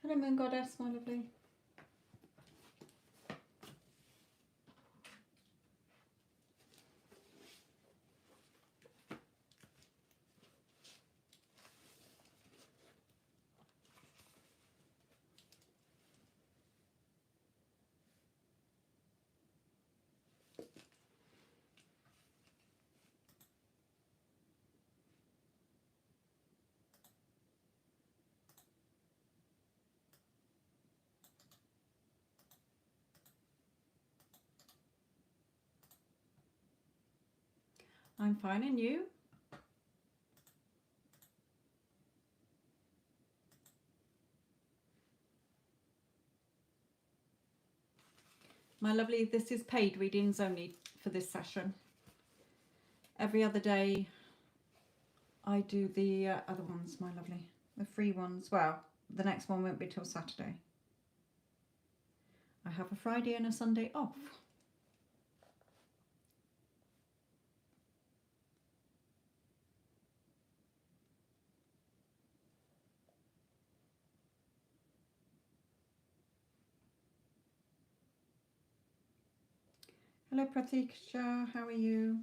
Hello, Moon Goddess, my lovely. I'm fine, and you? My lovely, this is paid readings only for this session. Every other day I do the other ones, my lovely. The free ones. Well, the next one won't be till Saturday. I have a Friday and a Sunday off. Hello, Pratiksha. How are you?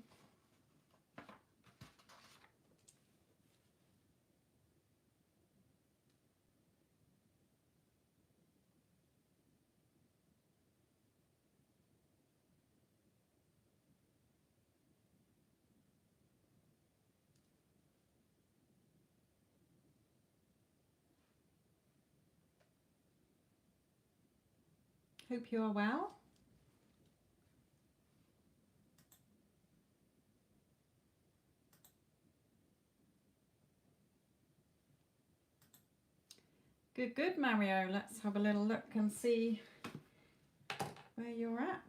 Hope you are well. Good, good, Mario. Let's have a little look and see where you're at.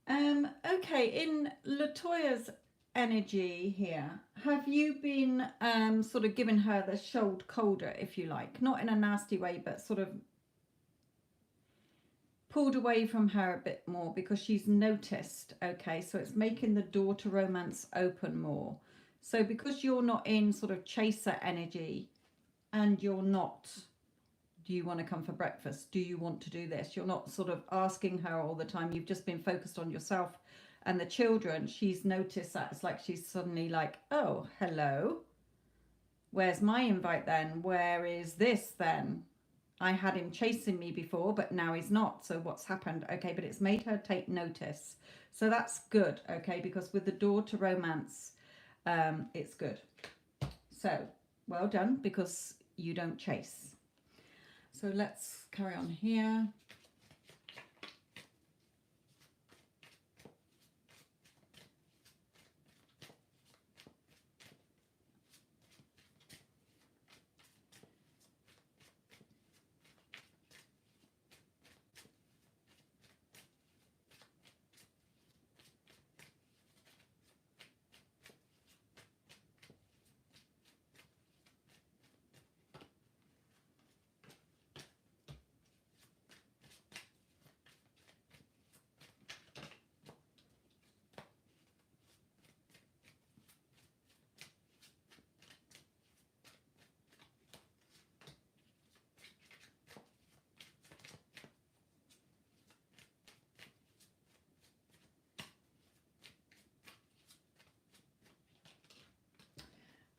Um, okay, in Latoya's energy here, have you been sort of giving her the shoulder colder, if you like? Not in a nasty way, but sort of pulled away from her a bit more because she's noticed, okay? So it's making the door to romance open more. So because you're not in sort of chaser energy and you're not, do you want to come for breakfast? Do you want to do this? You're not sort of asking her all the time. You've just been focused on yourself and the children. She's noticed that. It's like she's suddenly like, oh, hello. Where's my invite then? Where is this then? I had him chasing me before, but now he's not. So what's happened? Okay, but it's made her take notice. So that's good, okay? Because with the door to romance, it's good. So well done, because you don't chase. So let's carry on here.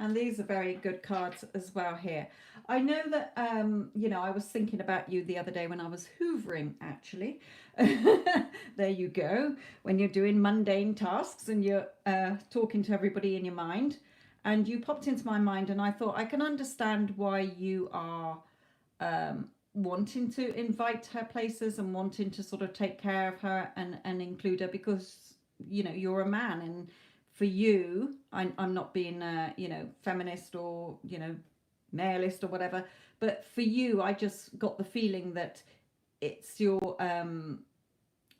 And these are very good cards as well here. I know that, you know, I was thinking about you the other day when I was hoovering, actually. There you go. When you're doing mundane tasks and you're talking to everybody in your mind. And you popped into my mind, and I thought I can understand why you are wanting to invite her places and wanting to sort of take care of her and include her, because, you know, you're a man, and for you, I'm not being, you know, feminist or, you know, maleist or whatever, but for you, I just got the feeling that it's your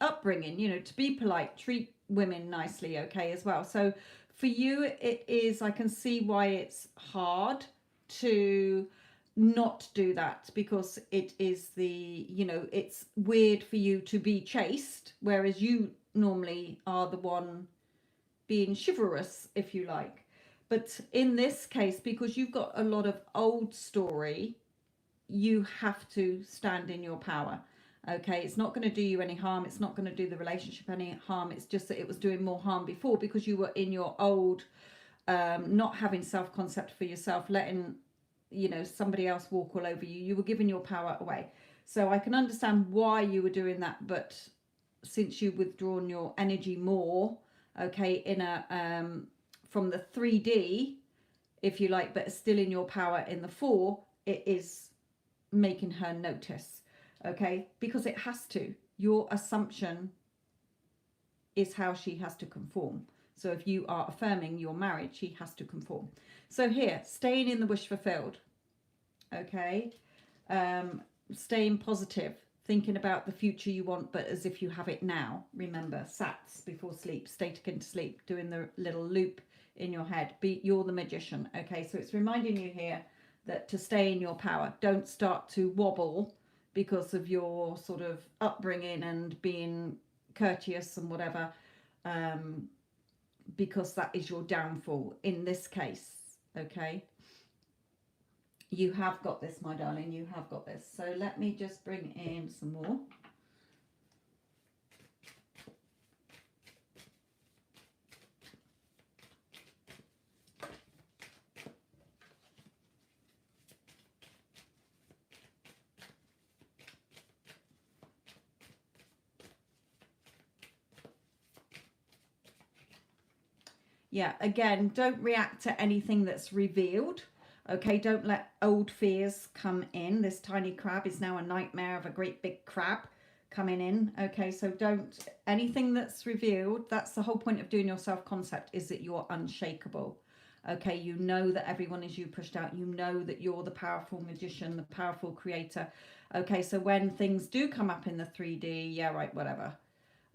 upbringing, you know, to be polite, treat women nicely, okay, as well. So for you, it is, I can see why it's hard to not do that, because it is the, you know, it's weird for you to be chased, whereas you normally are the one being chivalrous, if you like. But in this case, because you've got a lot of old story, you have to stand in your power. Okay, it's not going to do you any harm. It's not going to do the relationship any harm. It's just that it was doing more harm before, because you were in your old, not having self-concept for yourself, letting, you know, somebody else walk all over you. You were giving your power away. So I can understand why you were doing that, but since you've withdrawn your energy more, okay, in a from the 3D, if you like, but still in your power in the 4, it is making her notice, okay, because it has to. Your assumption is how she has to conform. So if you are affirming your marriage, she has to conform. So here, staying in the wish fulfilled, okay, staying positive, thinking about the future you want, but as if you have it now. Remember, sats before sleep, stay taken to sleep, doing the little loop in your head. You're the magician, okay? So it's reminding you here that to stay in your power, don't start to wobble because of your sort of upbringing and being courteous and whatever, because that is your downfall in this case, okay? You have got this, my darling, you have got this. So let me just bring in some more. Yeah, again, don't react to anything that's revealed. Okay, don't let old fears come in. This tiny crab is now a nightmare of a great big crab coming in. Okay, so don't, anything that's revealed, that's the whole point of doing your self-concept, is that you're unshakable. Okay, you know that everyone is you pushed out. You know that you're the powerful magician, the powerful creator. Okay, so when things do come up in the 3D, yeah, right, whatever.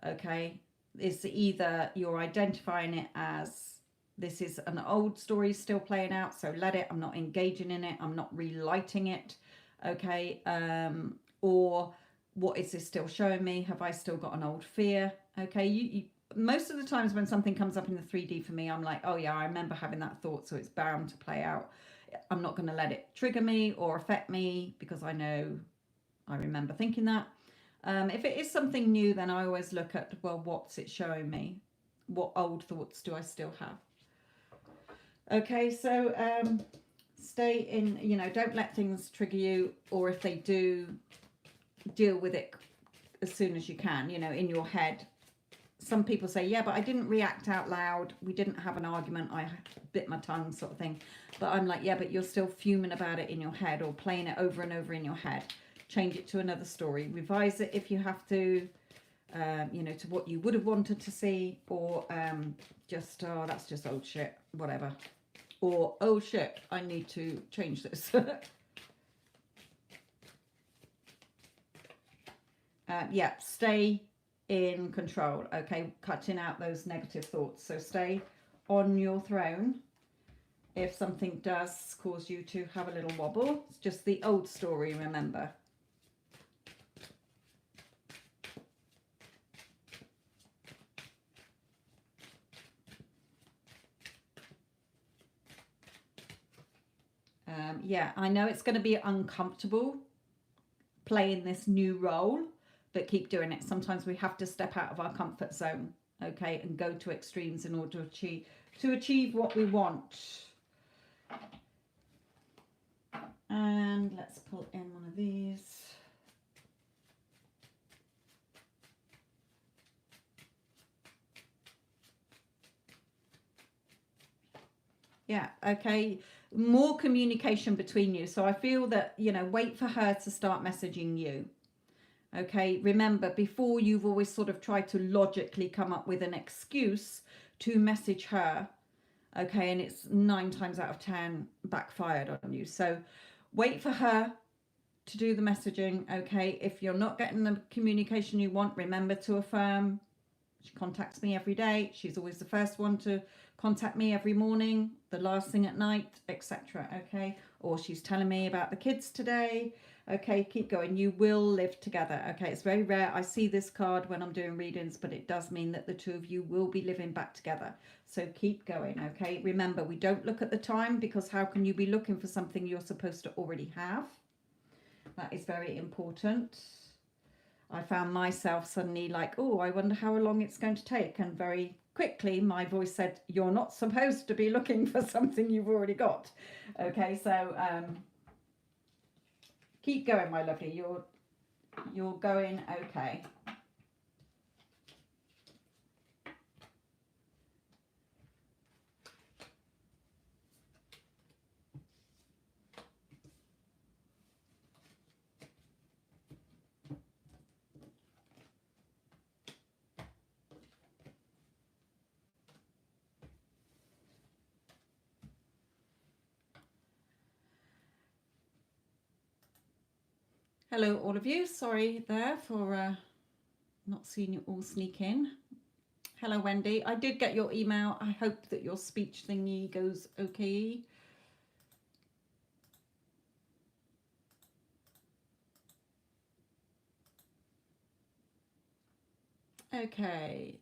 Okay, it's either you're identifying it as this is an old story still playing out, so let it, I'm not engaging in it, I'm not relighting it, okay, or what is this still showing me? Have I still got an old fear? Okay, you most of the times when something comes up in the 3D for me, I'm like, oh yeah, I remember having that thought, so it's bound to play out. I'm not going to let it trigger me or affect me, because I know I remember thinking that. If it is something new, then I always look at, well, what's it showing me? What old thoughts do I still have? Okay, so stay in, you know, don't let things trigger you, or if they do, deal with it as soon as you can, you know, in your head. Some people say, yeah, but I didn't react out loud. We didn't have an argument. I bit my tongue, sort of thing. But I'm like, yeah, but you're still fuming about it in your head, or playing it over and over in your head. Change it to another story. Revise it if you have to, you know, to what you would have wanted to see, or just, oh, that's just old shit, whatever. Or, oh shit, I need to change this. Yeah, stay in control, okay? Cutting out those negative thoughts. So stay on your throne. If something does cause you to have a little wobble, it's just the old story, remember. Yeah, I know it's going to be uncomfortable playing this new role, but keep doing it. Sometimes we have to step out of our comfort zone, okay, and go to extremes in order to achieve what we want. And let's pull in one of these. Yeah, okay. More communication between you. So I feel that, you know, wait for her to start messaging you. Okay, remember, before you've always sort of tried to logically come up with an excuse to message her. Okay, and it's 9 times out of 10 backfired on you. So wait for her to do the messaging. Okay, if you're not getting the communication you want, remember to affirm. She contacts me every day. She's always the first one to contact me every morning, the last thing at night, etc. Okay, or she's telling me about the kids today. Okay, keep going. You will live together. Okay, it's very rare I see this card when I'm doing readings, but it does mean that the two of you will be living back together. So keep going. Okay, remember, we don't look at the time, because how can you be looking for something you're supposed to already have? That is very important. I found myself suddenly like, oh, I wonder how long it's going to take. And very quickly, my voice said, you're not supposed to be looking for something you've already got. Okay, so keep going, my lovely. You're going okay. Hello, all of you. Sorry there for not seeing you all sneak in. Hello, Wendy. I did get your email. I hope that your speech thingy goes okay. Okay.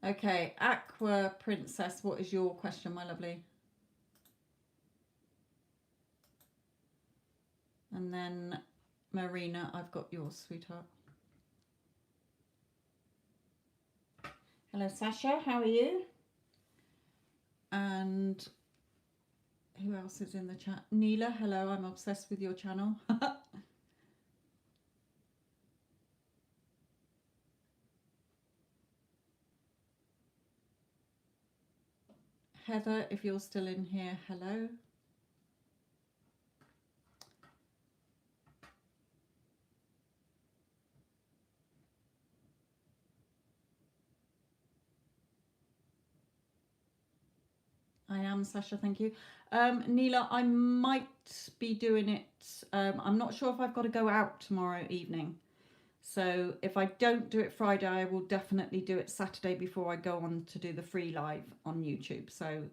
Okay, Aqua Princess, what is your question, my lovely? And then Marina, I've got yours, sweetheart. Hello, Sasha, how are you? And who else is in the chat? Neela, hello, I'm obsessed with your channel. Heather, if you're still in here, hello. I am, Sasha, thank you. Neela, I might be doing it. I'm not sure if I've got to go out tomorrow evening. So if I don't do it Friday, I will definitely do it Saturday before I go on to do the free live on YouTube. So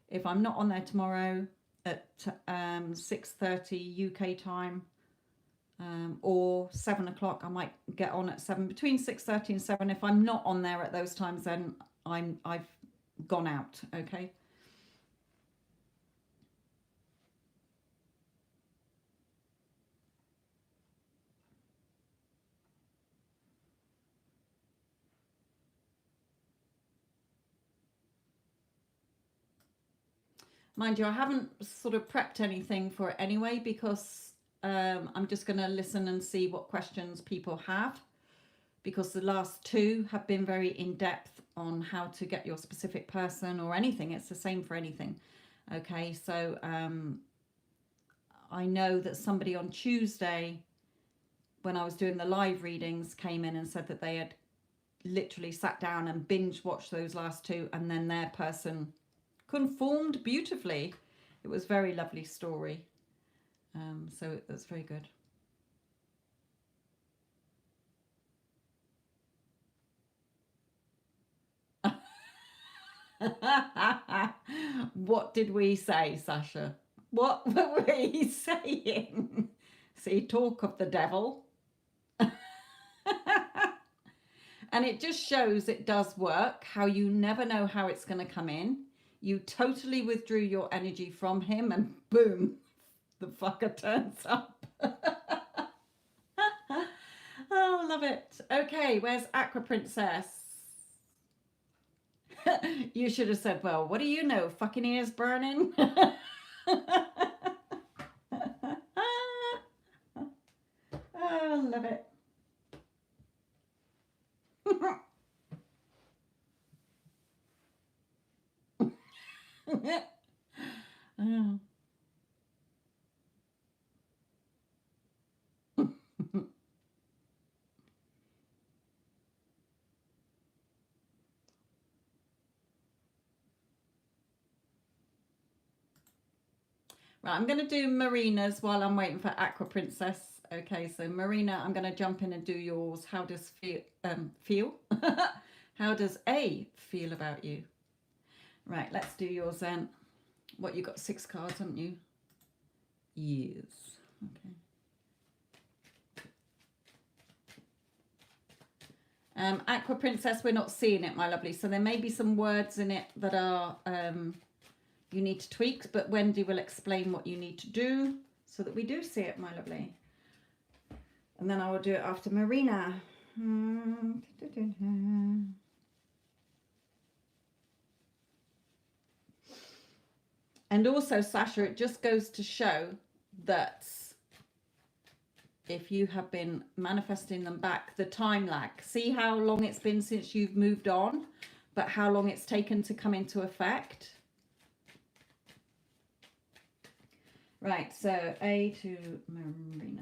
if I'm not on there tomorrow at 6:30 UK time, or 7 o'clock, I might get on at 7, between 6:30 and 7. If I'm not on there at those times, then I've gone out. Okay. Mind you, I haven't sort of prepped anything for it anyway, because I'm just going to listen and see what questions people have, because the last two have been very in-depth on how to get your specific person or anything. It's the same for anything. Okay, so I know that somebody on Tuesday, when I was doing the live readings, came in and said that they had literally sat down and binge watched those last two, and then their person conformed beautifully. It was a very lovely story. So that's very good. What did we say, Sasha? What were we saying? See, talk of the devil. And it just shows it does work, how you never know how it's going to come in. You totally withdrew your energy from him and boom, the fucker turns up. Oh, love it. Okay, where's Aqua Princess? You should have said, well, what do you know? Fucking ears burning. Oh, love it. Oh. Right, I'm going to do Marina's while I'm waiting for Aqua Princess. Okay, so Marina, I'm going to jump in and do yours. How does feel? How does A feel about you? Right, let's do yours then. What, you got 6 cards, haven't you? Yes. Okay. Aqua Princess, we're not seeing it, my lovely. So there may be some words in it that are you need to tweak, but Wendy will explain what you need to do so that we do see it, my lovely. And then I will do it after Marina. And also, Sasha, it just goes to show that if you have been manifesting them back, the time lag, see how long it's been since you've moved on, but how long it's taken to come into effect. Right, so A to Marina.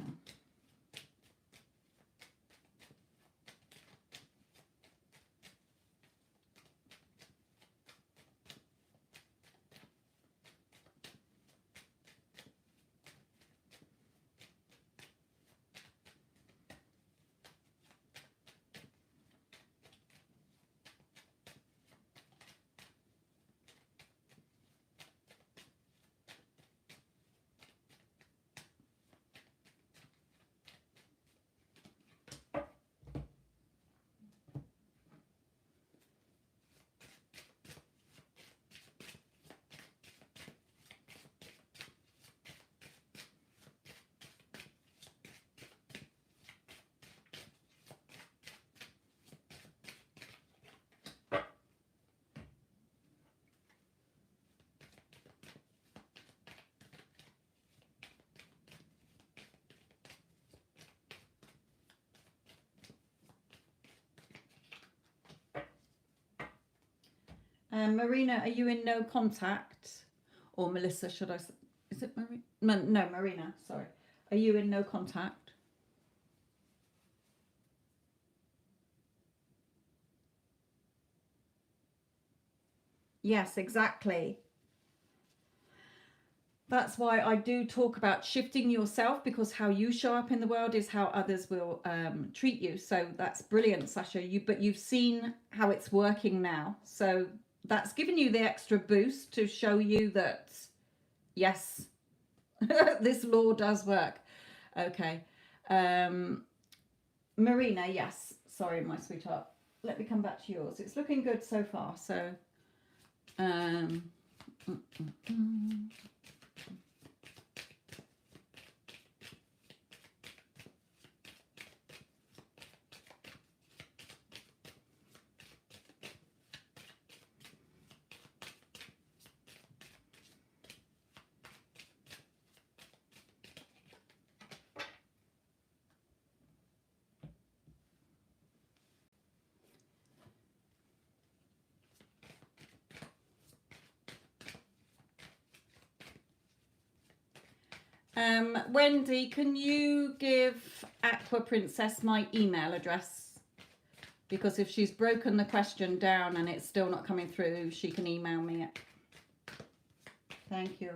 Marina, are you in no contact? Or Melissa, should I say? Is it Marina? No, Marina, sorry. Are you in no contact? Yes, exactly. That's why I do talk about shifting yourself, because how you show up in the world is how others will treat you. So that's brilliant, Sasha. But you've seen how it's working now. So that's given you the extra boost to show you that, yes, this law does work. Okay. Marina, yes. Sorry, my sweetheart. Let me come back to yours. It's looking good so far. So, mm, mm, mm. Wendy, can you give Aqua Princess my email address? Because if she's broken the question down and it's still not coming through, she can email me it. Thank you.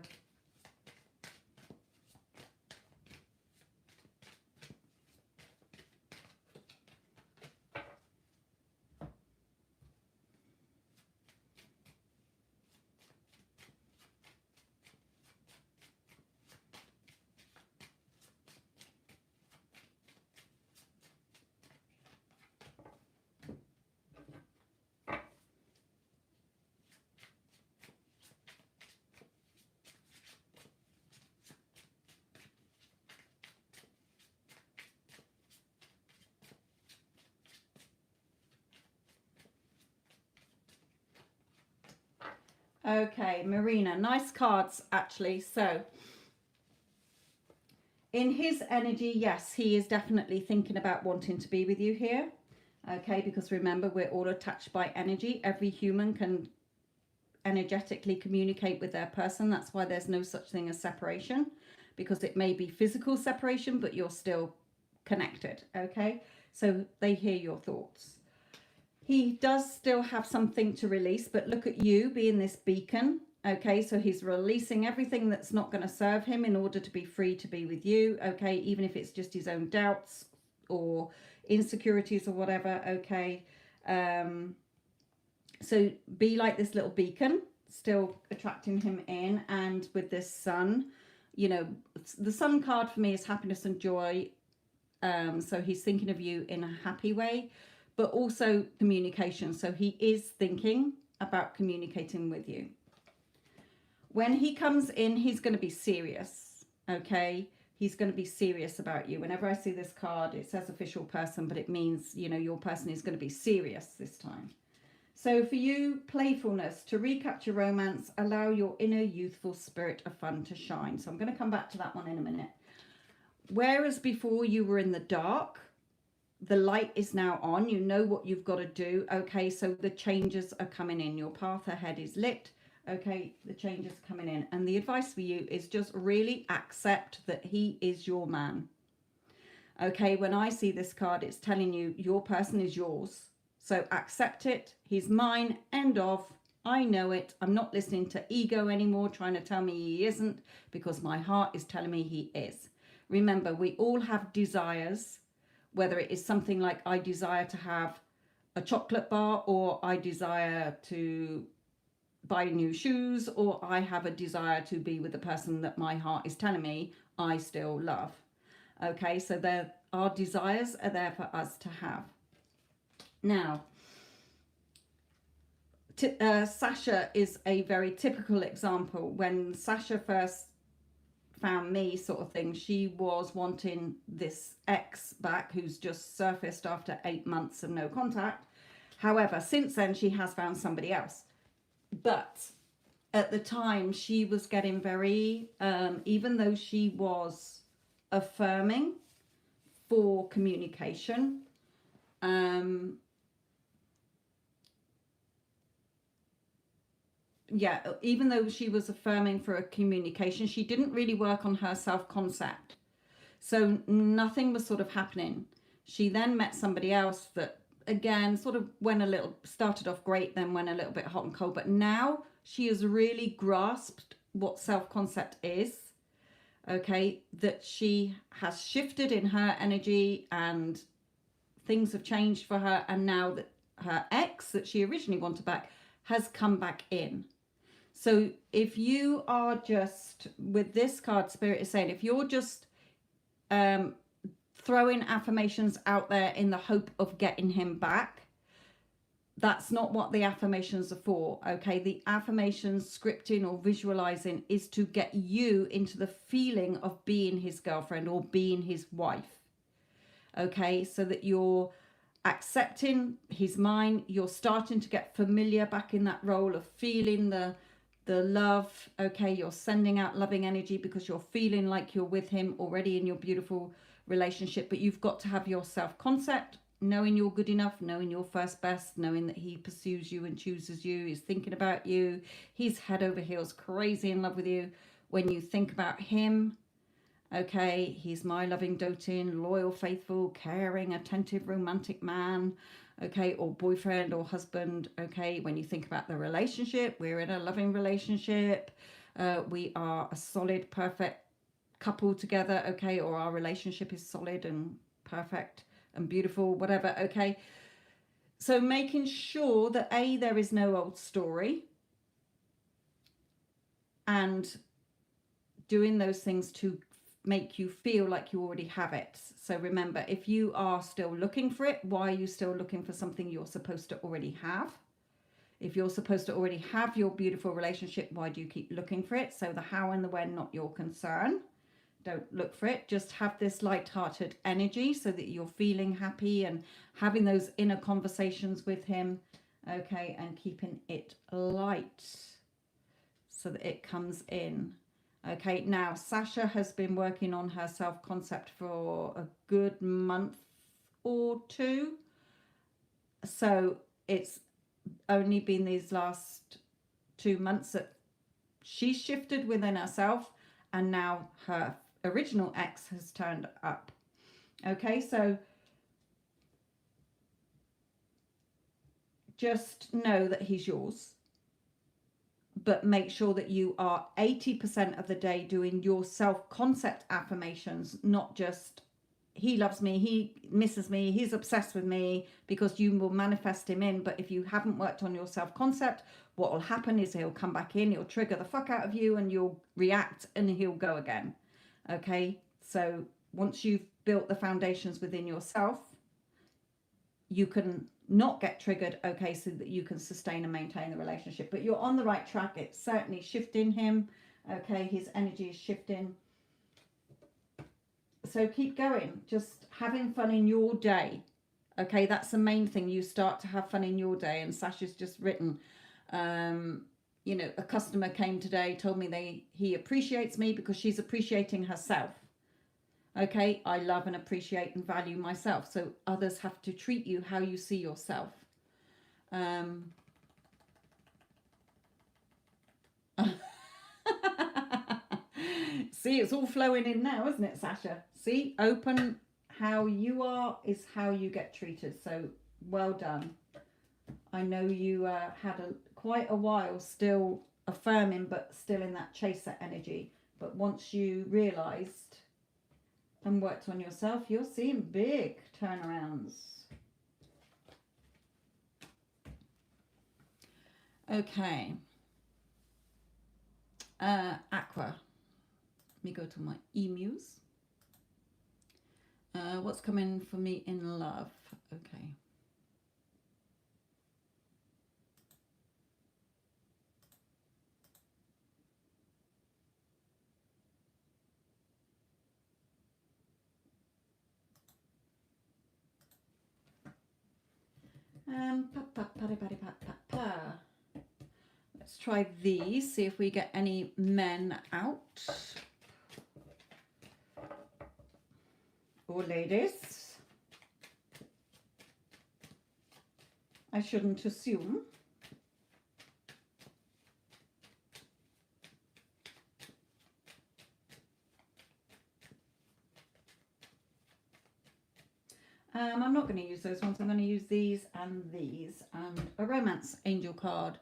Okay, Marina, nice cards actually. So in his energy, yes, he is definitely thinking about wanting to be with you here. Okay, because remember, we're all attached by energy. Every human can energetically communicate with their person. That's why there's no such thing as separation, because it may be physical separation, but you're still connected. Okay, so they hear your thoughts. He does still have something to release, but look at you being this beacon. Okay, so he's releasing everything that's not going to serve him in order to be free to be with you. Okay, even if it's just his own doubts or insecurities or whatever. Okay, so be like this little beacon, still attracting him in. And with this sun, you know, the sun card for me is happiness and joy. So he's thinking of you in a happy way, but also communication. So he is thinking about communicating with you. When he comes in, he's going to be serious. Okay, he's going to be serious about you. Whenever I see this card, it says official person, but it means, you know, your person is going to be serious this time. So for you, playfulness, to recapture romance, allow your inner youthful spirit of fun to shine. So I'm going to come back to that one in a minute. Whereas before you were in the dark, the light is now on. You know what you've got to do. Okay, so the changes are coming in. Your path ahead is lit. Okay, the changes are coming in. And the advice for you is just really accept that he is your man. Okay, when I see this card, it's telling you your person is yours. So accept it. He's mine. End of. I know it. I'm not listening to ego anymore, trying to tell me he isn't, because my heart is telling me he is. Remember, we all have desires, whether it is something like I desire to have a chocolate bar, or I desire to buy new shoes, or I have a desire to be with the person that my heart is telling me I still love. Okay, so our desires are there for us to have. Now, Sasha is a very typical example. When Sasha first found me, sort of thing, she was wanting this ex back who's just surfaced after 8 months of no contact. However, since then she has found somebody else. But at the time she was getting very, even though she was affirming for communication, yeah, even though she was affirming for a communication, she didn't really work on her self-concept. So nothing was sort of happening. She then met somebody else that, again, sort of started off great, then went a little bit hot and cold. But now she has really grasped what self-concept is. Okay, that she has shifted in her energy and things have changed for her. And now that her ex that she originally wanted back has come back in. So if you are just, with this card, Spirit is saying, if you're just throwing affirmations out there in the hope of getting him back, that's not what the affirmations are for. Okay, the affirmations, scripting or visualizing, is to get you into the feeling of being his girlfriend or being his wife. Okay, so that you're accepting he's mine. You're starting to get familiar back in that role of feeling the love. Okay, you're sending out loving energy because you're feeling like you're with him already in your beautiful relationship. But you've got to have your self-concept, knowing you're good enough, knowing you're first best, knowing that he pursues you and chooses you, he's thinking about you, he's head over heels crazy in love with you. When you think about him, okay, he's my loving, doting, loyal, faithful, caring, attentive, romantic man. Okay, or boyfriend or husband. Okay, when you think about the relationship, we're in a loving relationship. We are a solid, perfect couple together. Okay, or our relationship is solid and perfect and beautiful, whatever. Okay, so making sure that there is no old story, and doing those things to make you feel like you already have it. So remember, if you are still looking for it, why are you still looking for something you're supposed to already have? If you're supposed to already have your beautiful relationship, why do you keep looking for it? So the how and the when, not your concern. Don't look for it. Just have this light-hearted energy so that you're feeling happy and having those inner conversations with him. Okay, and keeping it light. so that it comes in. Okay, now Sasha has been working on her self-concept for a good month or two. So it's only been these last 2 months that she's shifted within herself, and now her original ex has turned up. Okay, so just know that he's yours, but make sure that you are 80% of the day doing your self-concept affirmations, not just he loves me, he misses me, he's obsessed with me, because you will manifest him in. But if you haven't worked on your self-concept, what will happen is he'll come back in, he'll trigger the fuck out of you, and you'll react and he'll go again. Okay, so once you've built the foundations within yourself, you can not get triggered, okay, so that you can sustain and maintain the relationship. But you're on the right track. It's certainly shifting him. Okay, his energy is shifting. So keep going, just having fun in your day. Okay, that's the main thing. You start to have fun in your day. And Sasha's just written, you know, a customer came today, told me he appreciates me because she's appreciating herself. Okay, I love and appreciate and value myself. So others have to treat you how you see yourself. See, it's all flowing in now, isn't it, Sasha? See, open, how you are is how you get treated. So well done. I know you had quite a while still affirming, but still in that chaser energy. But once you realised and worked on yourself, you're seeing big turnarounds. Okay. Aqua. Let me go to my emus. What's coming for me in love? Okay. Let's try these, see if we get any men out. Or ladies. I shouldn't assume. I'm not going to use those ones. I'm going to use these and a romance angel card.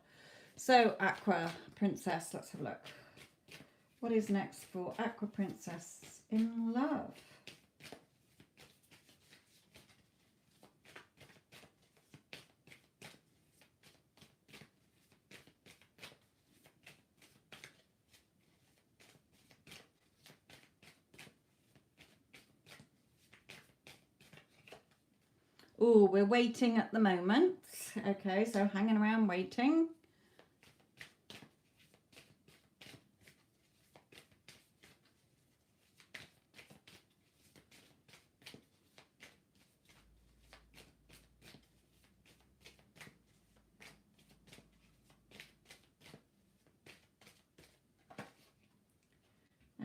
So Aqua Princess, let's have a look. What is next for Aqua Princess in love? Oh, we're waiting at the moment. Okay, so hanging around waiting.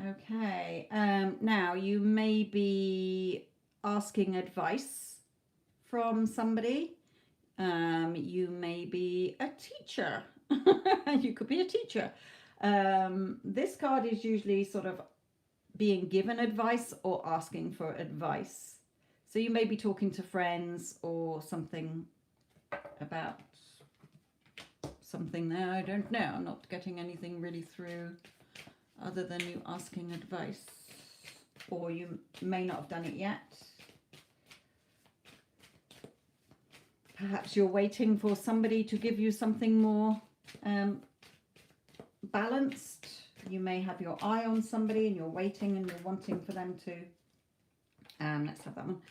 Okay, now you may be asking advice from somebody. You may be a teacher. You could be a teacher. This card is usually sort of being given advice or asking for advice. So you may be talking to friends or something about something there. I don't know. I'm not getting anything really through other than you asking advice. Or you may not have done it yet. Perhaps you're waiting for somebody to give you something more balanced. You may have your eye on somebody and you're waiting and you're wanting for them to, let's have that one,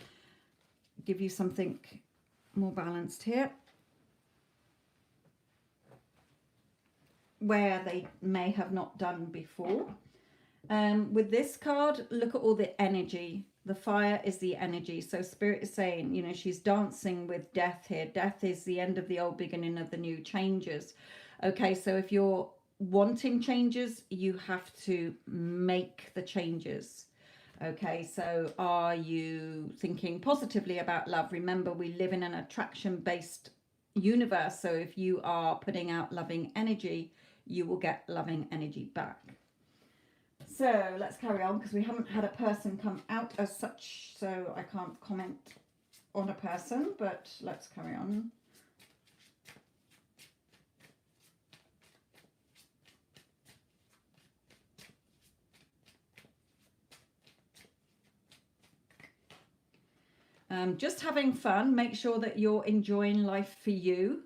give you something more balanced here. Where they may have not done before. With this card, look at all the energy. The fire is the energy. So Spirit is saying, you know, she's dancing with death here. Death is the end of the old, beginning of the new, changes. Okay, so if you're wanting changes, you have to make the changes. Okay, so are you thinking positively about love? Remember, we live in an attraction-based universe. So if you are putting out loving energy, you will get loving energy back. So let's carry on, because we haven't had a person come out as such, so I can't comment on a person, but let's carry on. Just having fun. Make sure that you're enjoying life for you.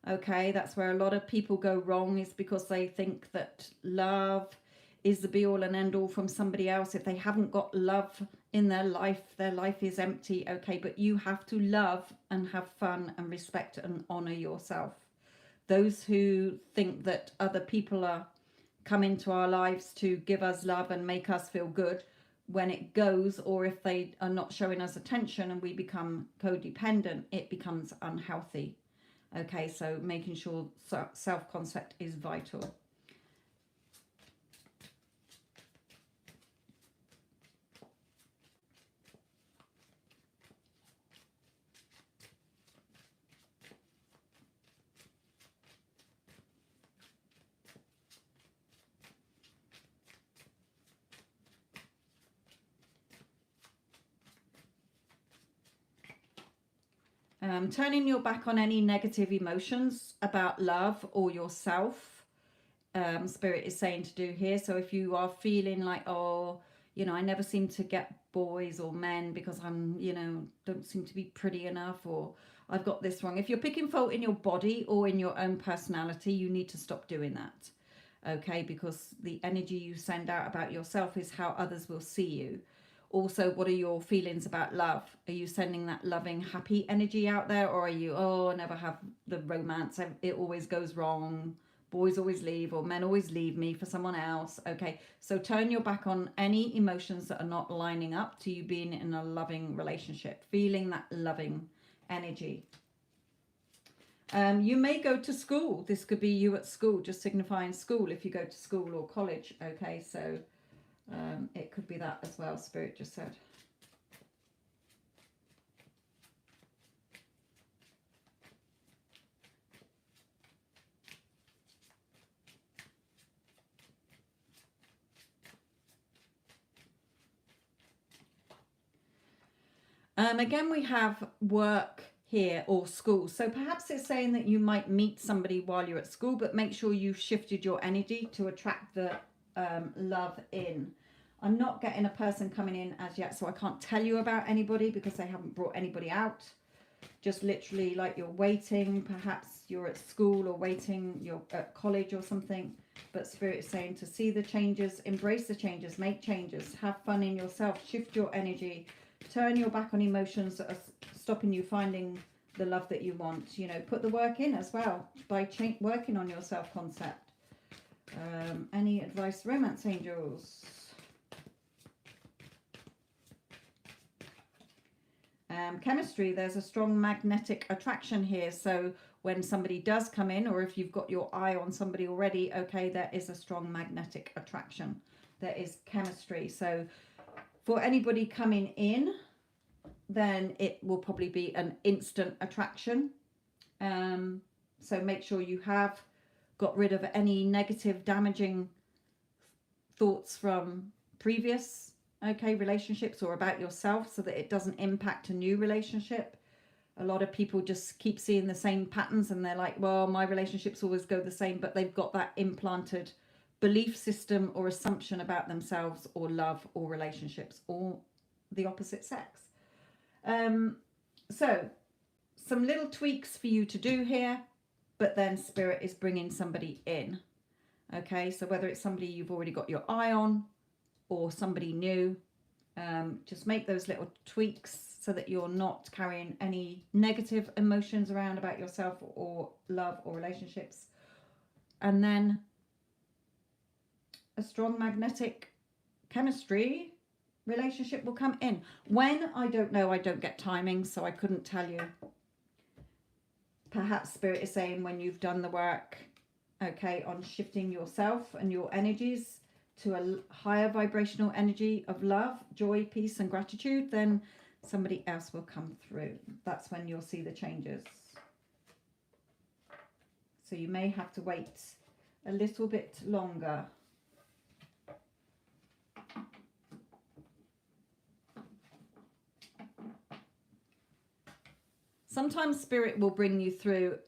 Okay, that's where a lot of people go wrong, is because they think that love is the be all and end all from somebody else. If they haven't got love in their life is empty. Okay, but you have to love and have fun and respect and honor yourself. Those who think that other people are come into our lives to give us love and make us feel good, when it goes, or if they are not showing us attention and we become codependent, it becomes unhealthy. Okay, so making sure self-concept is vital. Turning your back on any negative emotions about love or yourself, Spirit is saying to do here. So if you are feeling like, oh, you know, I never seem to get boys or men because I'm, you know, don't seem to be pretty enough, or I've got this wrong. If you're picking fault in your body or in your own personality, you need to stop doing that. Okay, because the energy you send out about yourself is how others will see you. Also, what are your feelings about love? Are you sending that loving, happy energy out there, or are you, oh, I never have the romance, it always goes wrong, boys always leave, or men always leave me for someone else? Okay, so turn your back on any emotions that are not lining up to you being in a loving relationship, feeling that loving energy. You may go to school. This could be you at school, just signifying school if you go to school or college. Okay, so it could be that as well, Spirit just said. Again, we have work here or school. So perhaps it's saying that you might meet somebody while you're at school, but make sure you've shifted your energy to attract the love in. I'm not getting a person coming in as yet, so I can't tell you about anybody because they haven't brought anybody out. Just literally like you're waiting, perhaps you're at school or waiting, you're at college or something. But Spirit is saying to see the changes, embrace the changes, make changes, have fun in yourself, shift your energy, turn your back on emotions that are stopping you finding the love that you want. You know, put the work in as well by working on your self-concept. Any advice, romance angels? Chemistry, there's a strong magnetic attraction here. So when somebody does come in, or if you've got your eye on somebody already, okay, there is a strong magnetic attraction. There is chemistry. So for anybody coming in, then it will probably be an instant attraction. So make sure you have got rid of any negative, damaging thoughts from previous relationships or about yourself, so that it doesn't impact a new relationship. A lot of people just keep seeing the same patterns and they're like, well, my relationships always go the same, but they've got that implanted belief system or assumption about themselves or love or relationships or the opposite sex. So some little tweaks for you to do here, but then Spirit is bringing somebody in. Okay, so whether it's somebody you've already got your eye on or somebody new, just make those little tweaks so that you're not carrying any negative emotions around about yourself or love or relationships. And then a strong magnetic chemistry relationship will come in. When, I don't know, I don't get timing, so I couldn't tell you. Perhaps Spirit is saying when you've done the work okay, on shifting yourself and your energies to a higher vibrational energy of love, joy, peace, and gratitude, then somebody else will come through. That's when you'll see the changes. So you may have to wait a little bit longer. Sometimes spirit will bring you through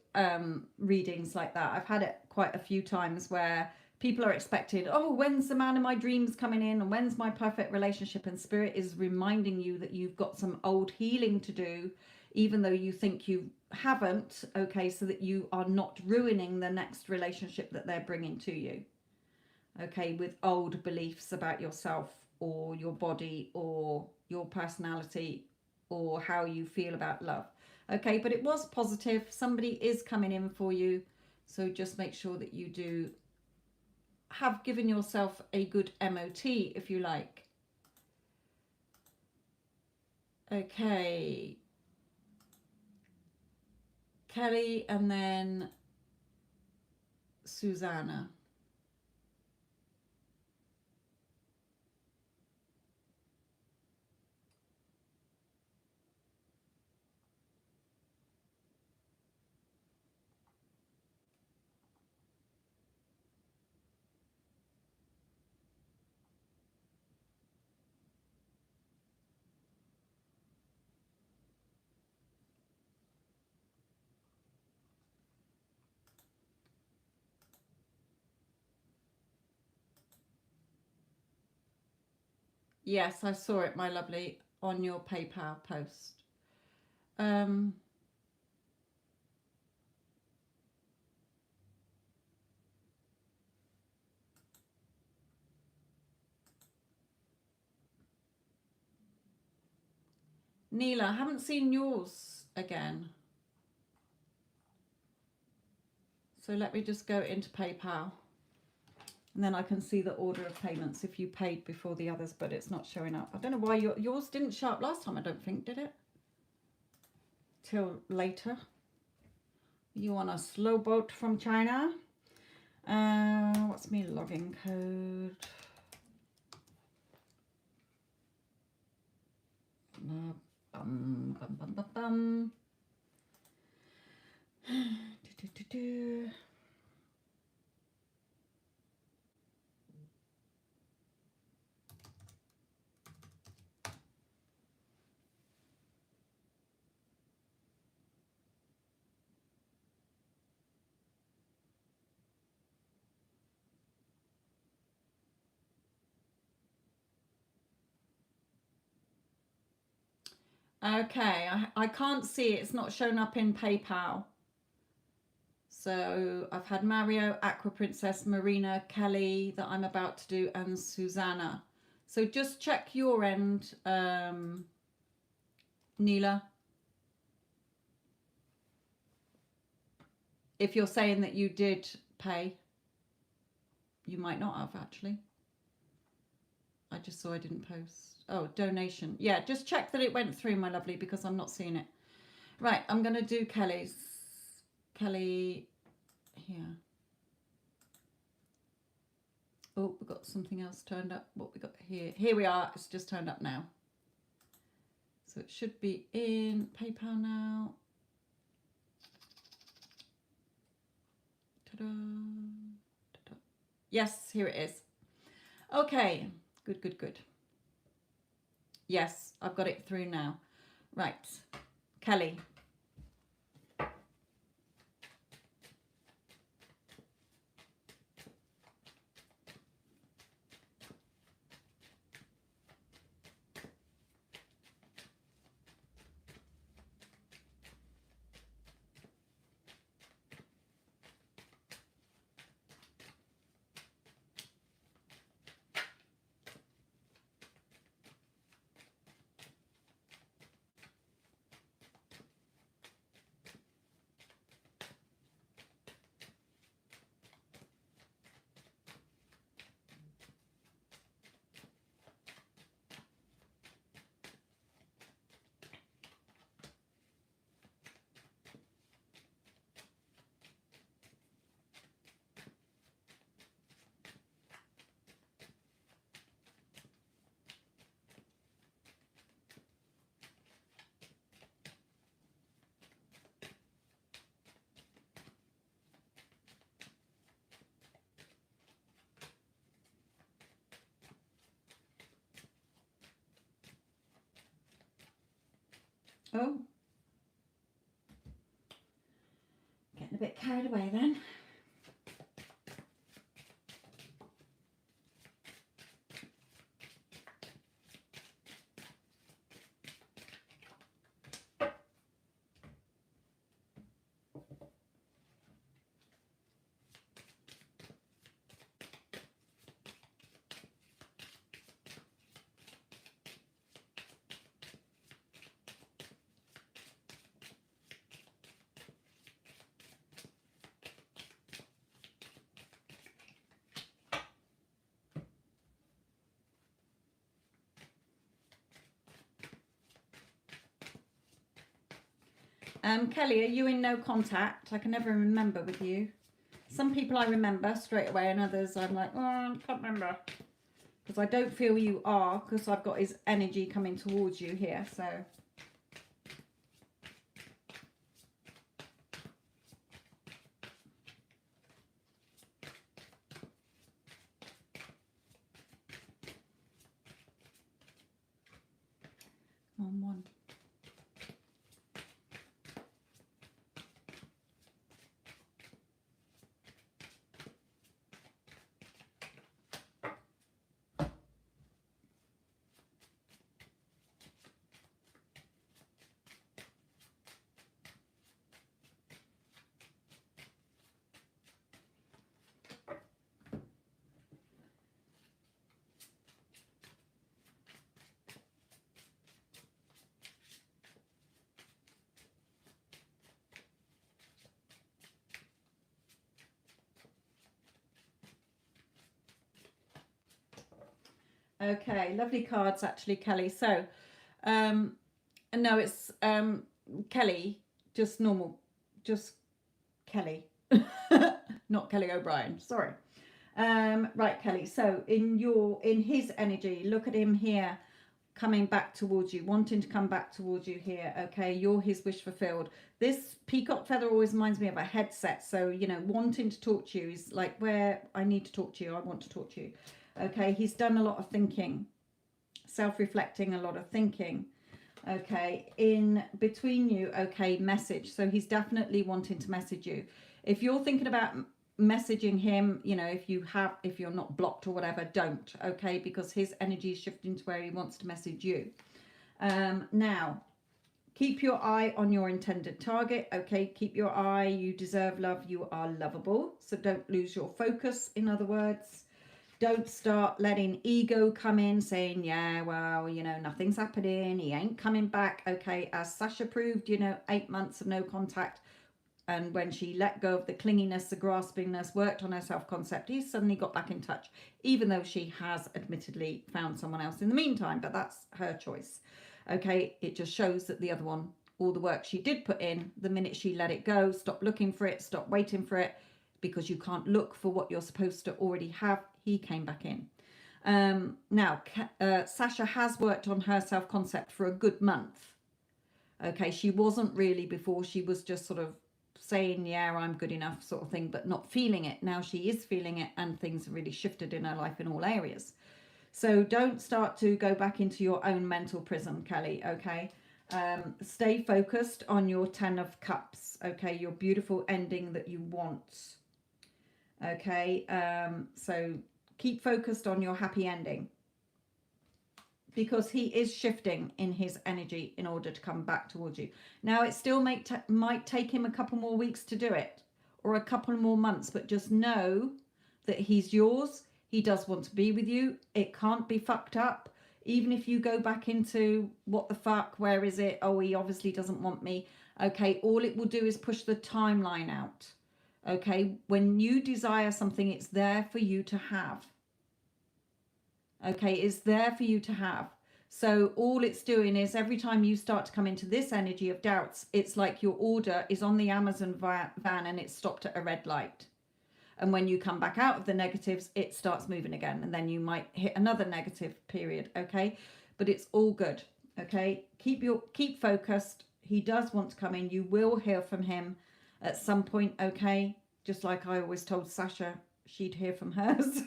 readings like that. I've had it quite a few times where people are expected, oh, when's the man of my dreams coming in, and when's my perfect relationship? And spirit is reminding you that you've got some old healing to do, even though you think you haven't, okay, so that you are not ruining the next relationship that they're bringing to you, okay, with old beliefs about yourself or your body or your personality or how you feel about love. Okay, but it was positive. Somebody is coming in for you. So just make sure that you do have given yourself a good MOT, if you like. Okay. Kelly and then Susanna. Yes, I saw it, my lovely, on your PayPal post. Neela, I haven't seen yours again. So let me just go into PayPal. And then I can see the order of payments if you paid before the others, but it's not showing up. I don't know why yours didn't show up last time, I don't think, did it? Till later. You on a slow boat from China? What's my login code? Bum, bum, bum, bum, bum. Okay, I can't see it. It's not shown up in PayPal. So I've had Mario, Aqua Princess, Marina, Kelly that I'm about to do, and Susanna. So just check your end, Neela. If you're saying that you did pay, you might not have actually. I just saw I didn't post. Oh, donation. Yeah, just check that it went through, my lovely, because I'm not seeing it. Right, I'm going to do Kelly's. Kelly here. Oh, we've got something else turned up. What we got here? Here we are. It's just turned up now. So it should be in PayPal now. Ta-da. Ta-da. Yes, here it is. Okay, good, good, good. Yes, I've got it through now. Right, Kelly. Oh, getting a bit carried away then. Kelly, are you in no contact? I can never remember with you. Some people I remember straight away, and others I'm like, oh, I can't remember. Because I don't feel you are, because I've got his energy coming towards you here, so. On one. Okay, lovely cards actually, Kelly. So, no, it's Kelly, just normal, just Kelly, not Kelly O'Brien. Sorry. Right, Kelly. So in his energy, look at him here, coming back towards you, wanting to come back towards you here. Okay, you're his wish fulfilled. This peacock feather always reminds me of a headset. So, you know, wanting to talk to you is like, where I need to talk to you, I want to talk to you. Okay, he's done a lot of thinking, self-reflecting, a lot of thinking. Okay, in between you, okay, message. So he's definitely wanting to message you. If you're thinking about messaging him, you know, if you're not blocked or whatever, don't. Okay, because his energy is shifting to where he wants to message you. Now, keep your eye on your intended target. Okay, keep your eye. You deserve love. You are lovable. So don't lose your focus, in other words. Don't start letting ego come in saying, yeah, well, you know, nothing's happening. He ain't coming back. Okay, as Sasha proved, you know, 8 months of no contact. And when she let go of the clinginess, the graspingness, worked on her self-concept, he suddenly got back in touch, even though she has admittedly found someone else in the meantime. But that's her choice. Okay, it just shows that the other one, all the work she did put in, the minute she let it go, stop looking for it, stop waiting for it, because you can't look for what you're supposed to already have, he came back in. Now, Sasha has worked on her self-concept for a good month. Okay, she wasn't really before. She was just sort of saying, yeah, I'm good enough sort of thing, but not feeling it. Now she is feeling it, and things have really shifted in her life in all areas. So don't start to go back into your own mental prison, Kelly, okay? Stay focused on your 10 of Cups, okay? Your beautiful ending that you want. Okay, so keep focused on your happy ending, because he is shifting in his energy in order to come back towards you. Now, it still might take him a couple more weeks to do it, or a couple more months, but just know that he's yours. He does want to be with you. It can't be fucked up. Even if you go back into what the fuck, where is it? Oh, he obviously doesn't want me. Okay, all it will do is push the timeline out. Okay, when you desire something, it's there for you to have. Okay, it's there for you to have. So all it's doing is every time you start to come into this energy of doubts, it's like your order is on the Amazon van and it's stopped at a red light. And when you come back out of the negatives, it starts moving again. And then you might hit another negative period, okay? But it's all good, okay? Keep focused. He does want to come in. You will hear from him at some point, okay? Just like I always told Sasha, she'd hear from hers.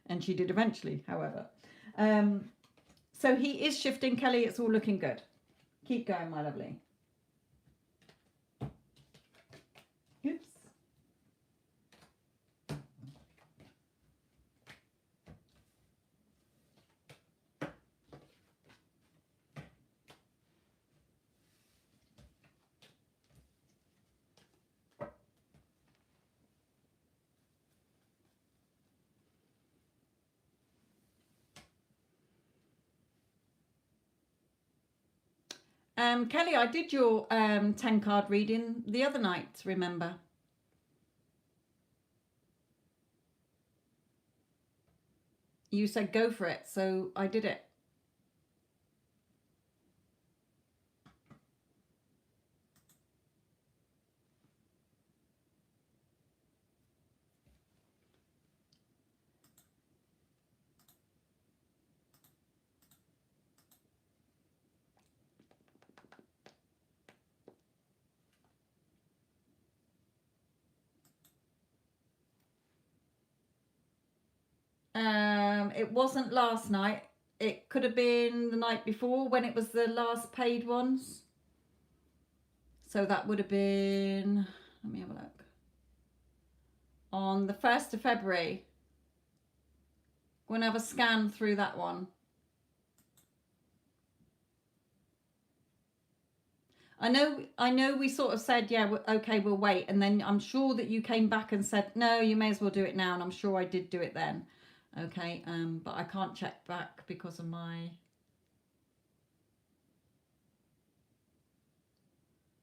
And she did eventually, however. So he is shifting, Kelly. It's all looking good. Keep going, my lovely. Oops. Kelly, I did your 10 card reading the other night, remember? You said go for it, so I did it. It wasn't last night. It could have been the night before when it was the last paid ones. So that would have been, let me have a look. On the 1st of February. Go and have a scan through that one. I know we sort of said, yeah, okay, we'll wait. And then I'm sure that you came back and said, no, you may as well do it now. And I'm sure I did do it then. Okay, but I can't check back because of my...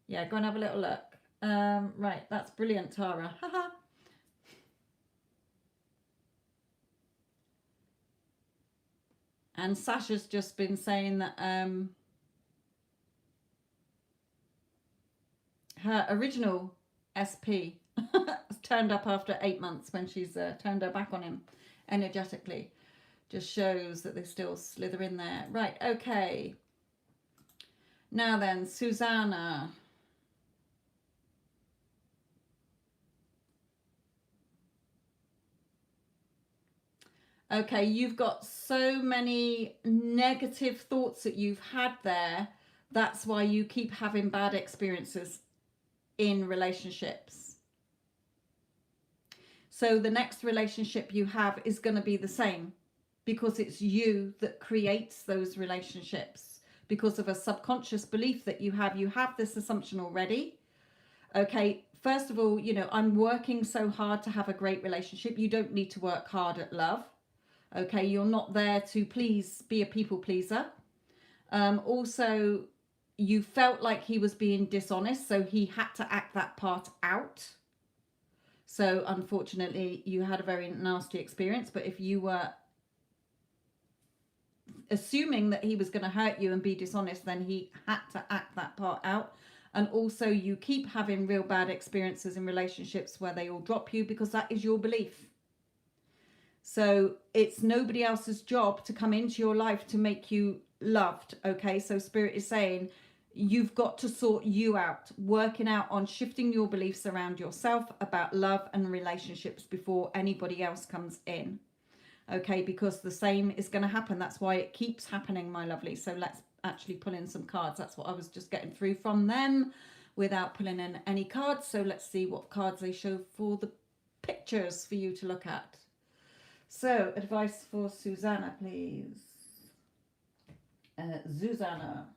Yeah, go and have a little look. Right, that's brilliant, Tara. Haha. And Sasha's just been saying that her original SP turned up after 8 months when she's turned her back on him energetically. Just shows that they still slither in there. Right, okay. Now then, Susanna. Okay, you've got so many negative thoughts that you've had there. That's why you keep having bad experiences in relationships. So the next relationship you have is going to be the same because it's you that creates those relationships because of a subconscious belief that you have. You have this assumption already. Okay, first of all, you know, I'm working so hard to have a great relationship. You don't need to work hard at love. Okay, you're not there to be a people pleaser. Also, you felt like he was being dishonest, so he had to act that part out. So unfortunately, you had a very nasty experience. But if you were assuming that he was going to hurt you and be dishonest, then he had to act that part out. And also, you keep having real bad experiences in relationships where they all drop you because that is your belief. So it's nobody else's job to come into your life to make you loved. Okay, so Spirit is saying you've got to sort you out, working out on shifting your beliefs around yourself about love and relationships before anybody else comes in. Okay, because the same is going to happen. That's why it keeps happening, my lovely. So let's actually pull in some cards. That's what I was just getting through from them without pulling in any cards. So let's see what cards they show for the pictures for you to look at. So, advice for Susanna, please. Susanna.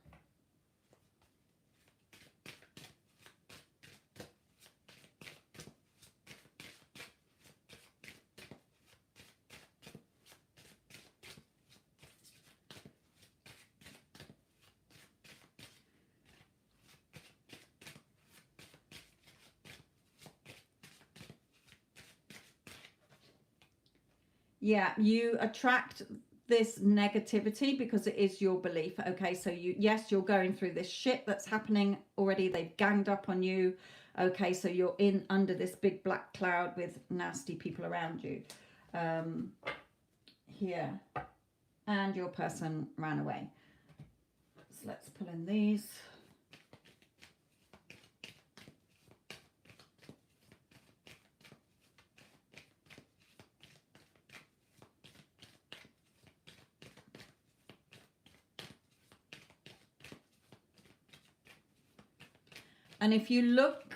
Yeah, you attract this negativity because it is your belief. Okay, so yes, you're going through this shit that's happening already. They've ganged up on you. Okay, so you're in under this big black cloud with nasty people around you. Here. And your person ran away. So let's pull in these. And if you look,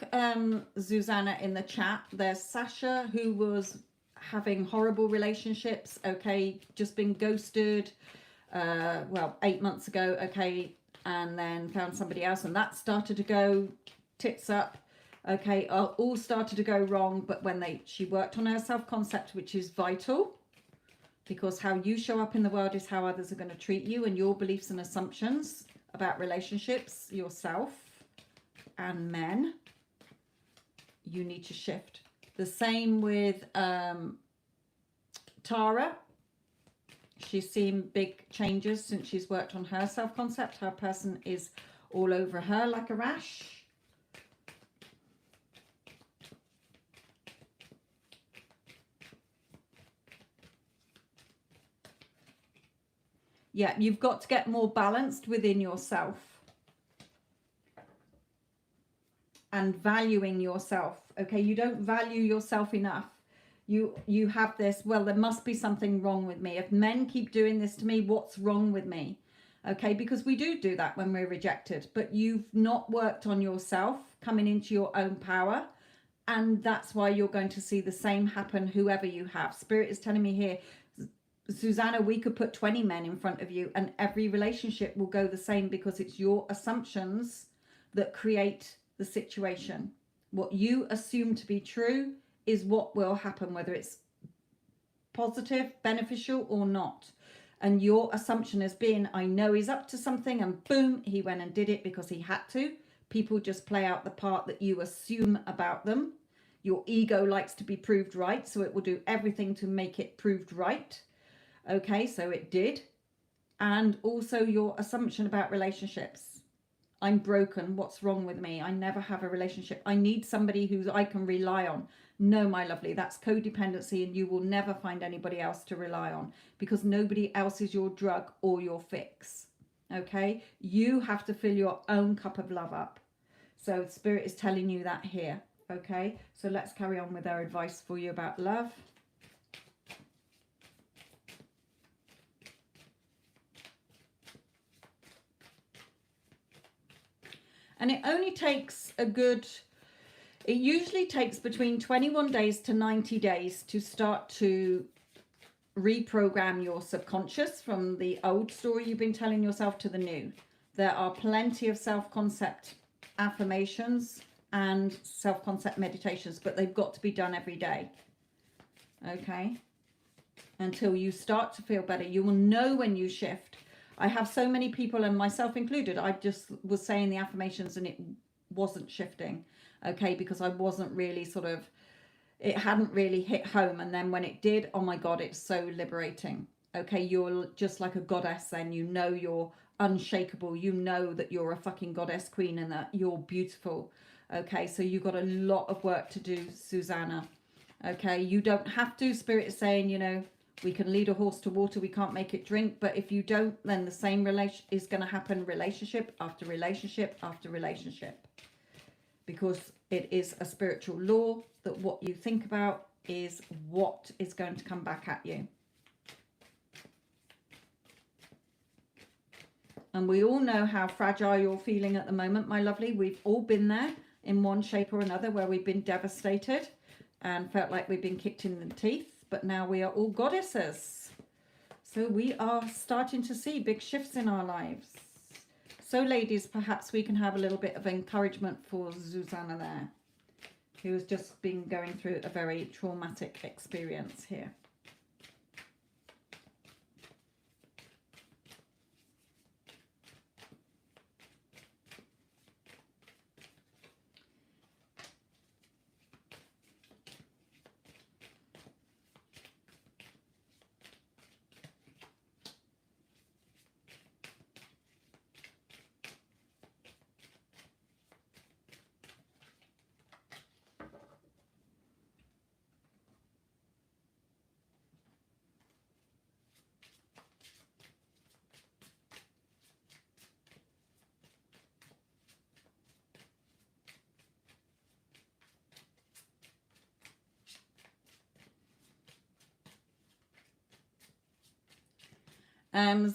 Susanna, in the chat, there's Sasha, who was having horrible relationships, okay, just been ghosted, well, 8 months ago, okay, and then found somebody else, and that started to go tits up, okay, all started to go wrong. But when she worked on her self-concept, which is vital, because how you show up in the world is how others are going to treat you, and your beliefs and assumptions about relationships, yourself and men, you need to shift. The same with Tara. She's seen big changes since she's worked on her self-concept. Her person is all over her like a rash. Yeah, you've got to get more balanced within yourself and valuing yourself. Okay, you don't value yourself enough. You have this, well, there must be something wrong with me. If men keep doing this to me, what's wrong with me? Okay, because we do that when we're rejected, but you've not worked on yourself, coming into your own power. And that's why you're going to see the same happen, whoever you have. Spirit is telling me here, Susanna, we could put 20 men in front of you and every relationship will go the same, because it's your assumptions that create the situation. What you assume to be true is what will happen, whether it's positive, beneficial or not. And your assumption has been, I know he's up to something, and boom, he went and did it because he had to. People just play out the part that you assume about them. Your ego likes to be proved right, so it will do everything to make it proved right. Okay, so it did. And also your assumption about relationships. I'm broken. What's wrong with me? I never have a relationship. I need somebody who I can rely on. No, my lovely, that's codependency, and you will never find anybody else to rely on, because nobody else is your drug or your fix. Okay, you have to fill your own cup of love up. So Spirit is telling you that here. Okay, so let's carry on with our advice for you about love. And it only takes it usually takes between 21 days to 90 days to start to reprogram your subconscious from the old story you've been telling yourself to the new. There are plenty of self-concept affirmations and self-concept meditations, but they've got to be done every day. Okay? Until you start to feel better. You will know when you shift. I have so many people, and myself included, I just was saying the affirmations and it wasn't shifting, okay, because I wasn't really it hadn't really hit home. And then when it did, oh my God, it's so liberating. Okay, you're just like a goddess then. You know you're unshakable. You know that you're a fucking goddess queen and that you're beautiful. Okay, so you've got a lot of work to do, Susanna. Okay, you don't have to. Spirit is saying, you know, we can lead a horse to water, we can't make it drink. But if you don't, then the same relation is going to happen, relationship after relationship after relationship. Because it is a spiritual law that what you think about is what is going to come back at you. And we all know how fragile you're feeling at the moment, my lovely. We've all been there in one shape or another, where we've been devastated and felt like we've been kicked in the teeth. But now we are all goddesses. So we are starting to see big shifts in our lives. So ladies, perhaps we can have a little bit of encouragement for Susanna there, who has just been going through a very traumatic experience here.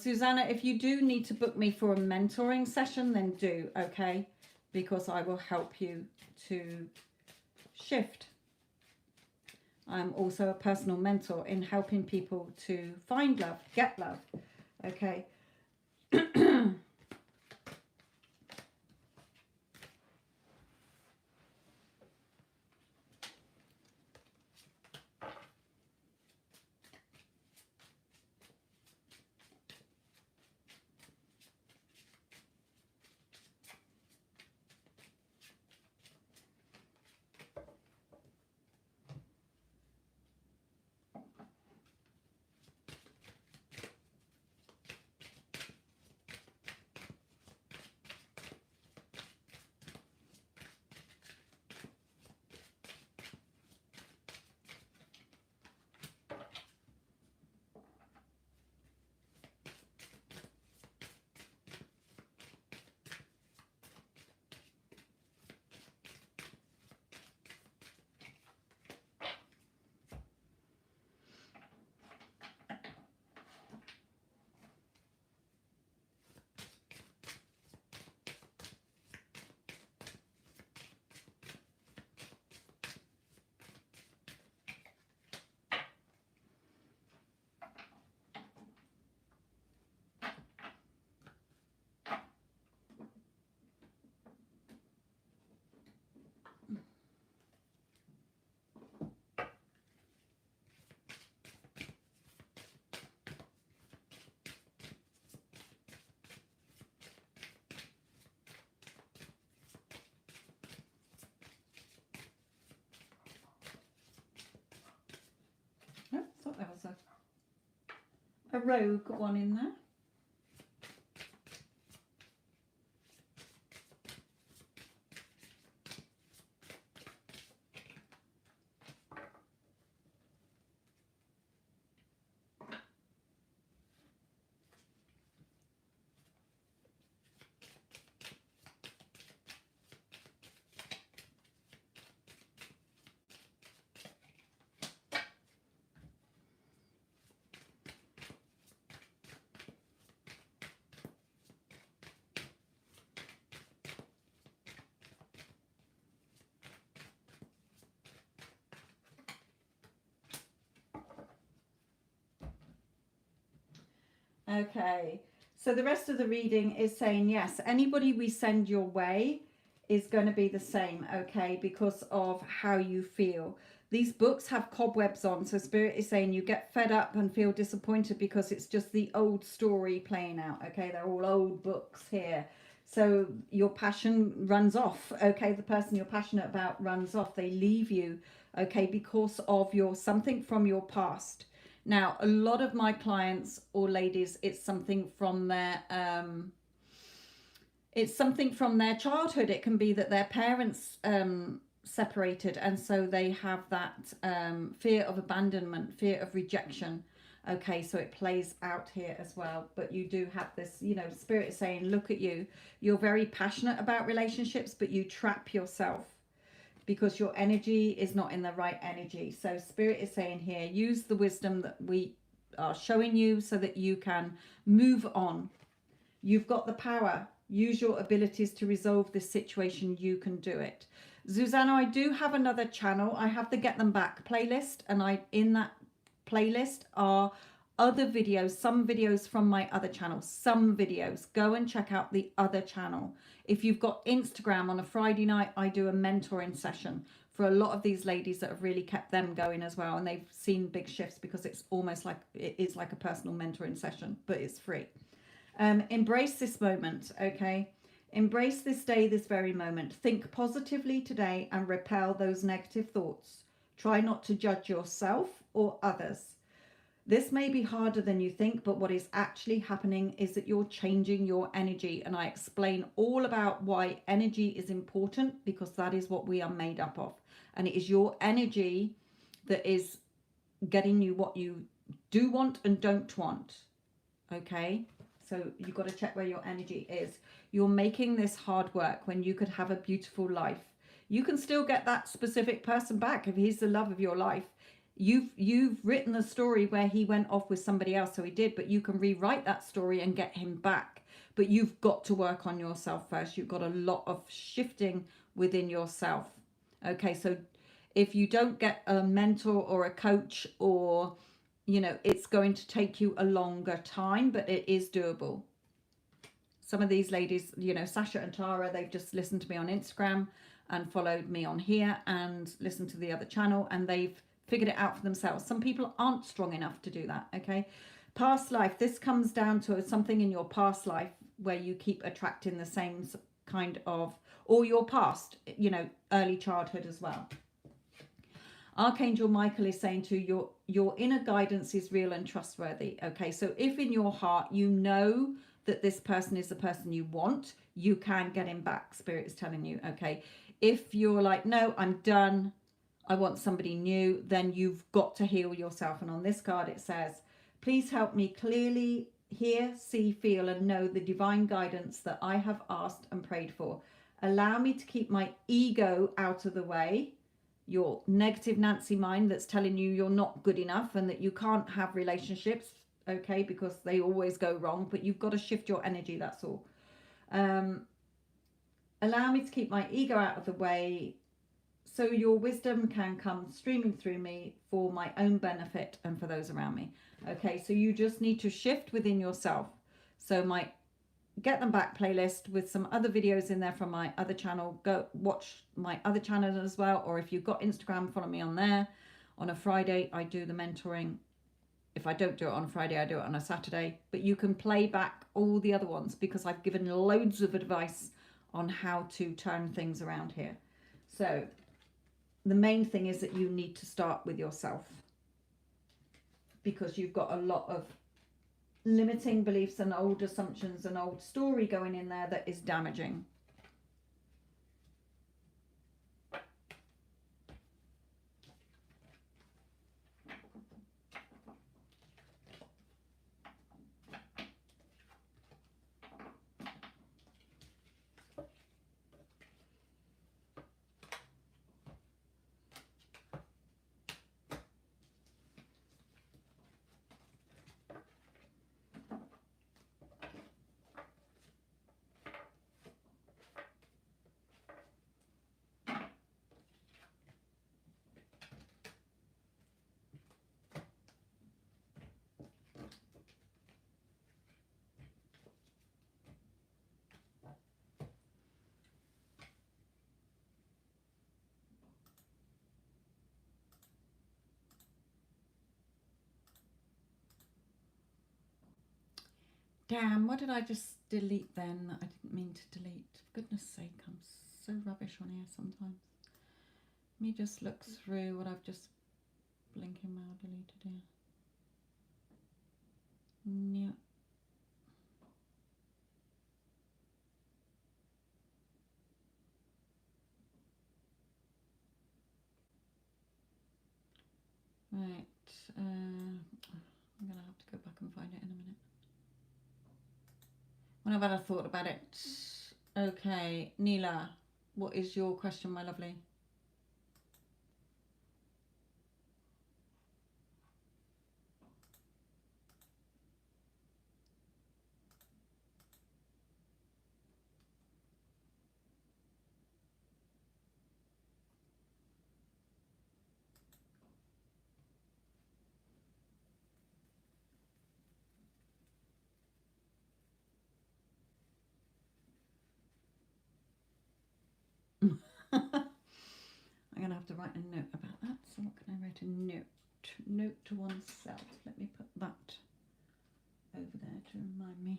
Susanna, if you do need to book me for a mentoring session, then do, okay? because I will help you to shift. I'm also a personal mentor in helping people to find love, get love. Okay. Oh, I thought there was a rogue one in there. Okay, so the rest of the reading is saying, yes, anybody we send your way is going to be the same, okay, because of how you feel. These books have cobwebs on, so Spirit is saying you get fed up and feel disappointed because it's just the old story playing out, okay? They're all old books here. So your passion runs off, okay? The person you're passionate about runs off. They leave you, okay, because of something from your past. Now, a lot of my clients or ladies, it's something from their childhood. It can be that their parents separated, and so they have that fear of abandonment, fear of rejection. Okay, so it plays out here as well. But you do have this, you know, Spirit is saying, look at you. You're very passionate about relationships, but you trap yourself because your energy is not in the right energy. So Spirit is saying here, use the wisdom that we are showing you so that you can move on. You've got the power. Use your abilities to resolve this situation. You can do it. Susanna, I do have another channel. I have the Get Them Back playlist, and in that playlist are other videos, some videos from my other channel, some videos. Go and check out the other channel. If you've got Instagram, on a Friday night, I do a mentoring session for a lot of these ladies that have really kept them going as well. And they've seen big shifts because it's almost like, it is like a personal mentoring session, but it's free. Embrace this moment, okay? Embrace this day, this very moment. Think positively today and repel those negative thoughts. Try not to judge yourself or others. This may be harder than you think, but what is actually happening is that you're changing your energy. And I explain all about why energy is important, because that is what we are made up of. And it is your energy that is getting you what you do want and don't want. Okay? So you've got to check where your energy is. You're making this hard work when you could have a beautiful life. You can still get that specific person back if he's the love of your life. you've written the story where he went off with somebody else, so he did, but you can rewrite that story and get him back. But you've got to work on yourself first. You've got a lot of shifting within yourself. Okay, so if you don't get a mentor or a coach, or it's going to take you a longer time, but it is doable. Some of these ladies, Sasha and Tara, they've just listened to me on Instagram and followed me on here and listened to the other channel, and they've figured it out for themselves. Some people aren't strong enough to do that. Okay, past life, this comes down to something in your past life where you keep attracting the same kind of, or your past, early childhood as well. Archangel Michael is saying to you, your inner guidance is real and trustworthy. Okay, so if in your heart you know that this person is the person you want, you can get him back. Spirit is telling you. Okay, if you're like, no, I'm done, I want somebody new, then you've got to heal yourself. And on this card it says, please help me clearly hear, see, feel, and know the divine guidance that I have asked and prayed for. Allow me to keep my ego out of the way, your negative Nancy mind that's telling you you're not good enough and that you can't have relationships, okay, because they always go wrong, but you've got to shift your energy, that's all. Allow me to keep my ego out of the way so your wisdom can come streaming through me for my own benefit and for those around me. Okay, so you just need to shift within yourself. So my Get Them Back playlist with some other videos in there from my other channel. Go watch my other channel as well. Or if you've got Instagram, follow me on there. On a Friday, I do the mentoring. If I don't do it on a Friday, I do it on a Saturday. But you can play back all the other ones because I've given loads of advice on how to turn things around here. So the main thing is that you need to start with yourself, because you've got a lot of limiting beliefs and old assumptions and old story going in there that is damaging. Damn, what did I just delete then that I didn't mean to delete? For goodness sake, I'm so rubbish on here sometimes. Let me just look through what I've just blinking mail deleted here. Yeah. Right. I'm going to have to go back and find it in a minute. When I've had a thought about it. Okay, Neela, what is your question, my lovely? I'm going to have to write a note about that. So what can I write? A note. Note to oneself. Let me put that over there to remind me.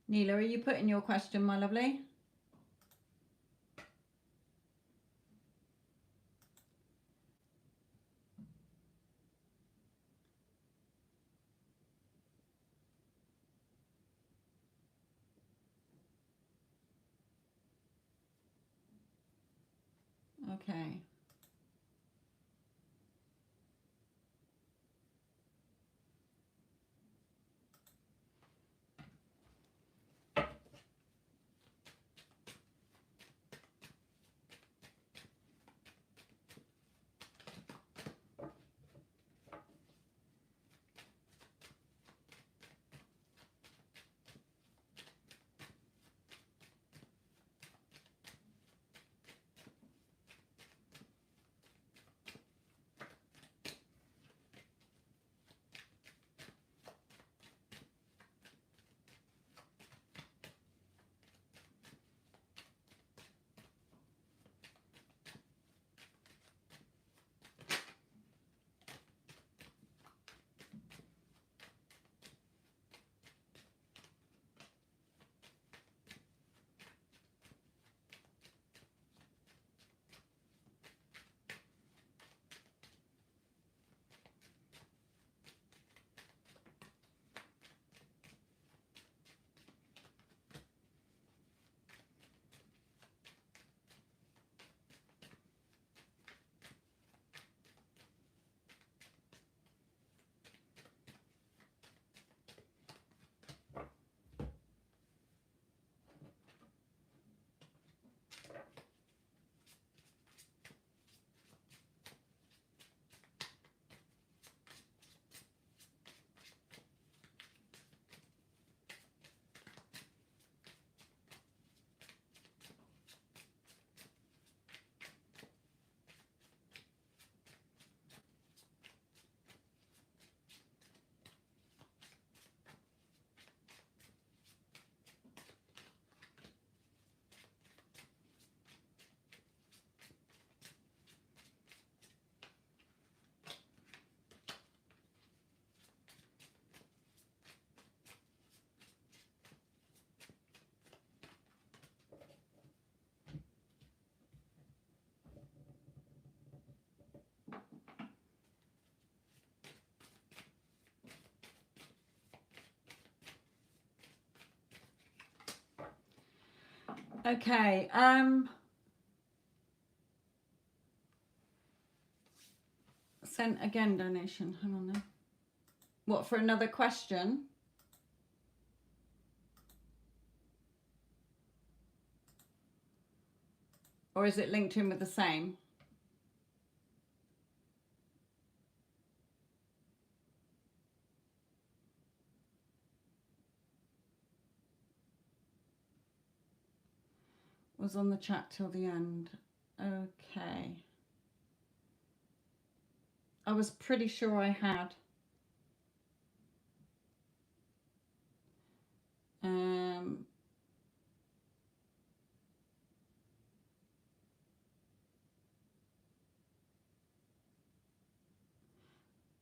Neela, are you putting your question, my lovely? Okay. Okay. Sent again donation. Hang on there. What, for another question? Or is it linked in with the same? Was on the chat till the end. Okay. I was pretty sure I had.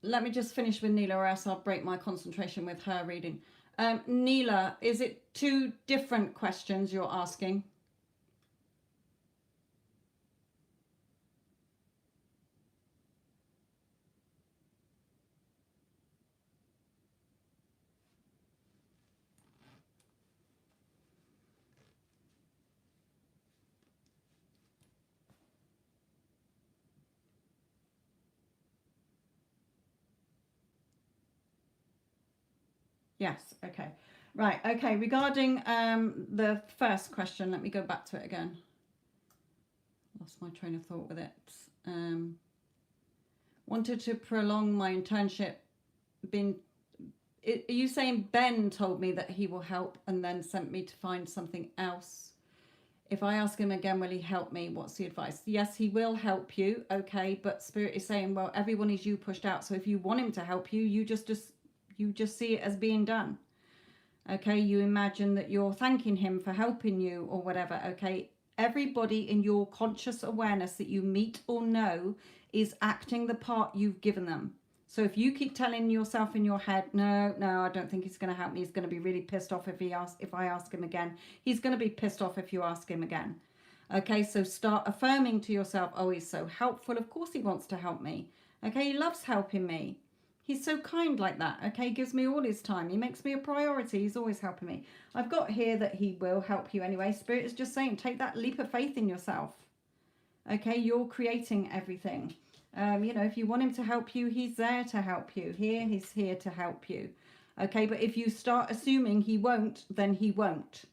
Let me just finish with Neela, or else I'll break my concentration with her reading. Neela, is it two different questions you're asking? Yes, okay. Right, okay. Regarding the first question, let me go back to it again. Lost my train of thought with it. Wanted to prolong my internship. Are you saying Ben told me that he will help and then sent me to find something else? If I ask him again, will he help me? What's the advice? Yes, he will help you, okay, but Spirit is saying, well, everyone is you pushed out. So if you want him to help you, you just see it as being done. Okay, you imagine that you're thanking him for helping you or whatever. Okay, everybody in your conscious awareness that you meet or know is acting the part you've given them. So if you keep telling yourself in your head, no, I don't think he's going to help me. He's going to be really pissed off if I ask him again. He's going to be pissed off if you ask him again. Okay, so start affirming to yourself, oh, he's so helpful. Of course he wants to help me. Okay, he loves helping me. He's so kind like that. Okay, he gives me all his time. He makes me a priority. He's always helping me. I've got here that he will help you anyway. Spirit is just saying, take that leap of faith in yourself. Okay, you're creating everything. You know, if you want him to help you, he's there to help you. He's here to help you. Okay, but if you start assuming he won't, then he won't.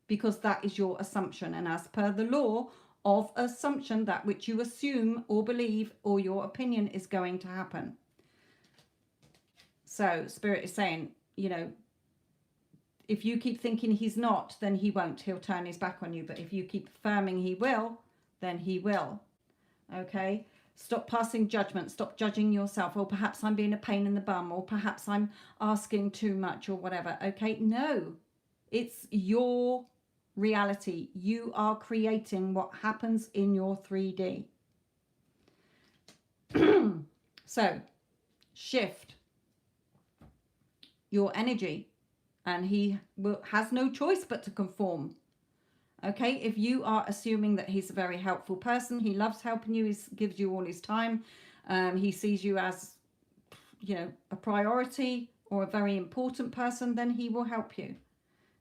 Because that is your assumption. And as per the law of assumption, that which you assume or believe or your opinion is going to happen. So Spirit is saying, you know, if you keep thinking he's not, then he won't. He'll turn his back on you. But if you keep affirming he will, then he will. Okay? Stop passing judgment. Stop judging yourself. Or perhaps I'm being a pain in the bum. Or perhaps I'm asking too much or whatever. Okay? No. It's your reality. You are creating what happens in your 3D. So, shift your energy. And he has no choice but to conform. Okay, if you are assuming that he's a very helpful person, he loves helping you, he gives you all his time, he sees you as, you know, a priority or a very important person, then he will help you.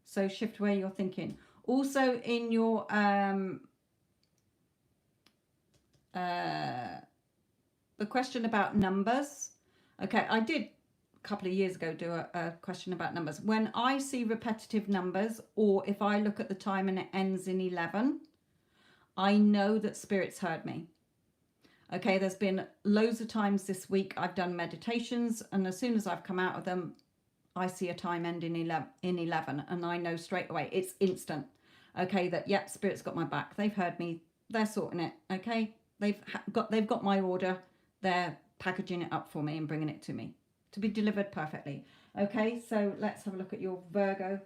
So shift where you're thinking. Also in your the question about numbers. Okay, I did couple of years ago do a question about numbers. When I see repetitive numbers, or if I look at the time and it ends in 11, I know that Spirit's heard me. Okay, there's been loads of times this week I've done meditations, and as soon as I've come out of them, I see a time end in 11, and I know straight away, it's instant. Okay, that yeah, Spirit's got my back. They've heard me. They're sorting it. Okay, they've got my order. They're packaging it up for me and bringing it to me to be delivered perfectly. Okay, so let's have a look at your Virgo.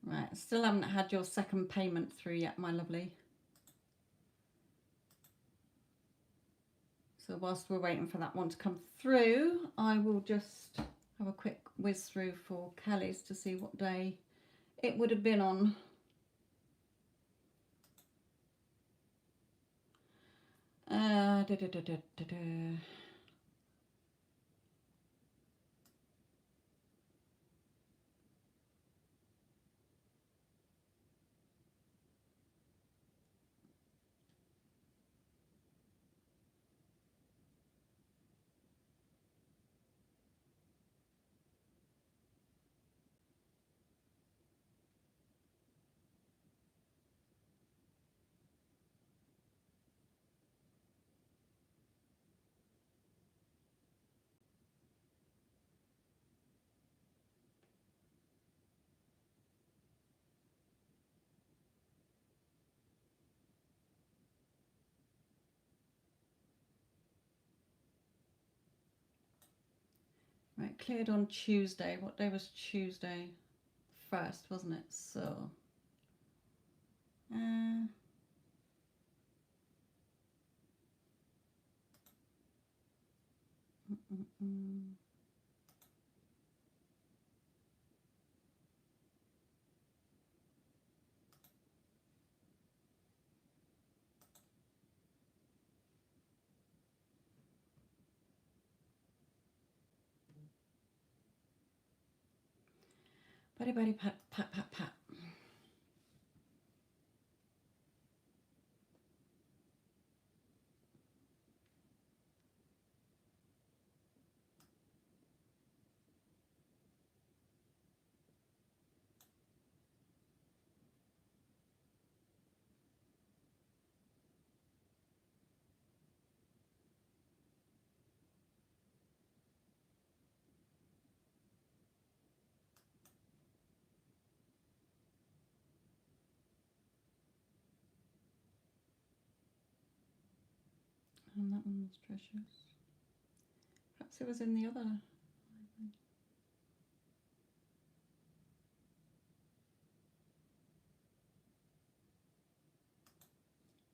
Right, still haven't had your second payment through yet, my lovely. So whilst we're waiting for that one to come through, I will just have a quick whiz through for Kelly's to see what day it would have been on. Right, cleared on Tuesday. What day was Tuesday? 1st, wasn't it? So, Buddy, buddy, pat, pat, pat, pat. And that one was precious. Perhaps it was in the other.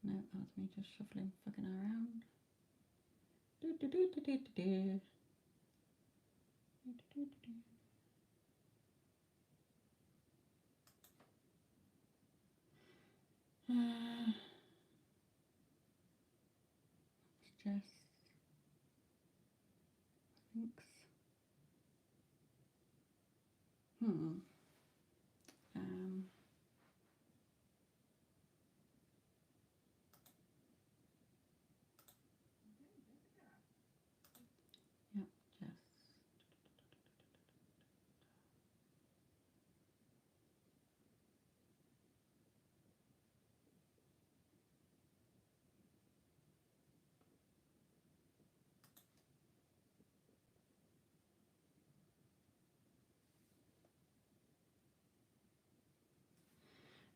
No, that was me just shuffling, fucking around. Do, do, do, do, do, do, do. Do, do, do, do. Just thanks. Um, yep, just.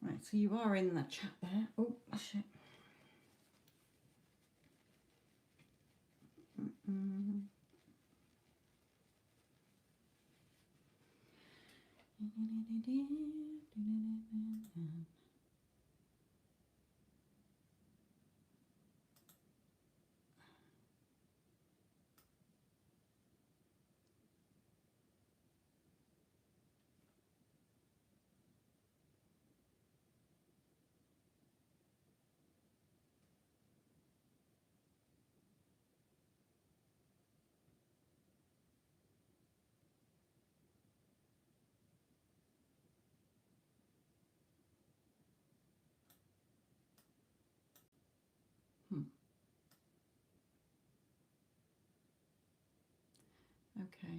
Right, so you are in the chat there. Oh, shit. Okay.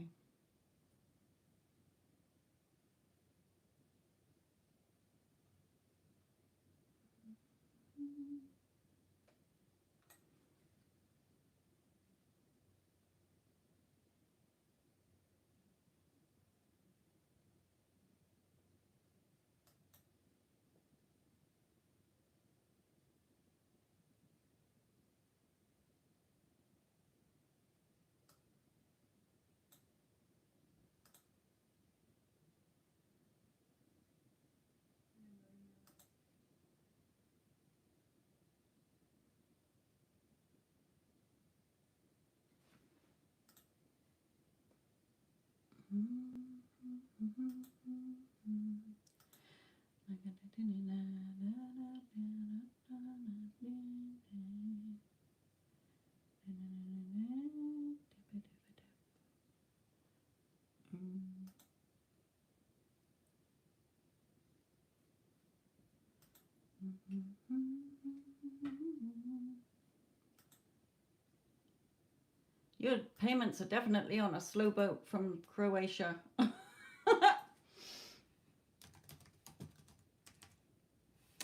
Your payments are definitely on a slow boat from Croatia. Oh,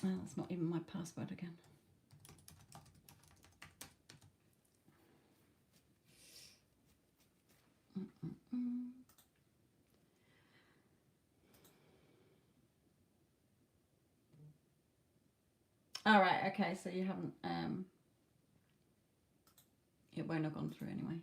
that's not even my password again. All right, okay, so you haven't, it won't have gone through anyway.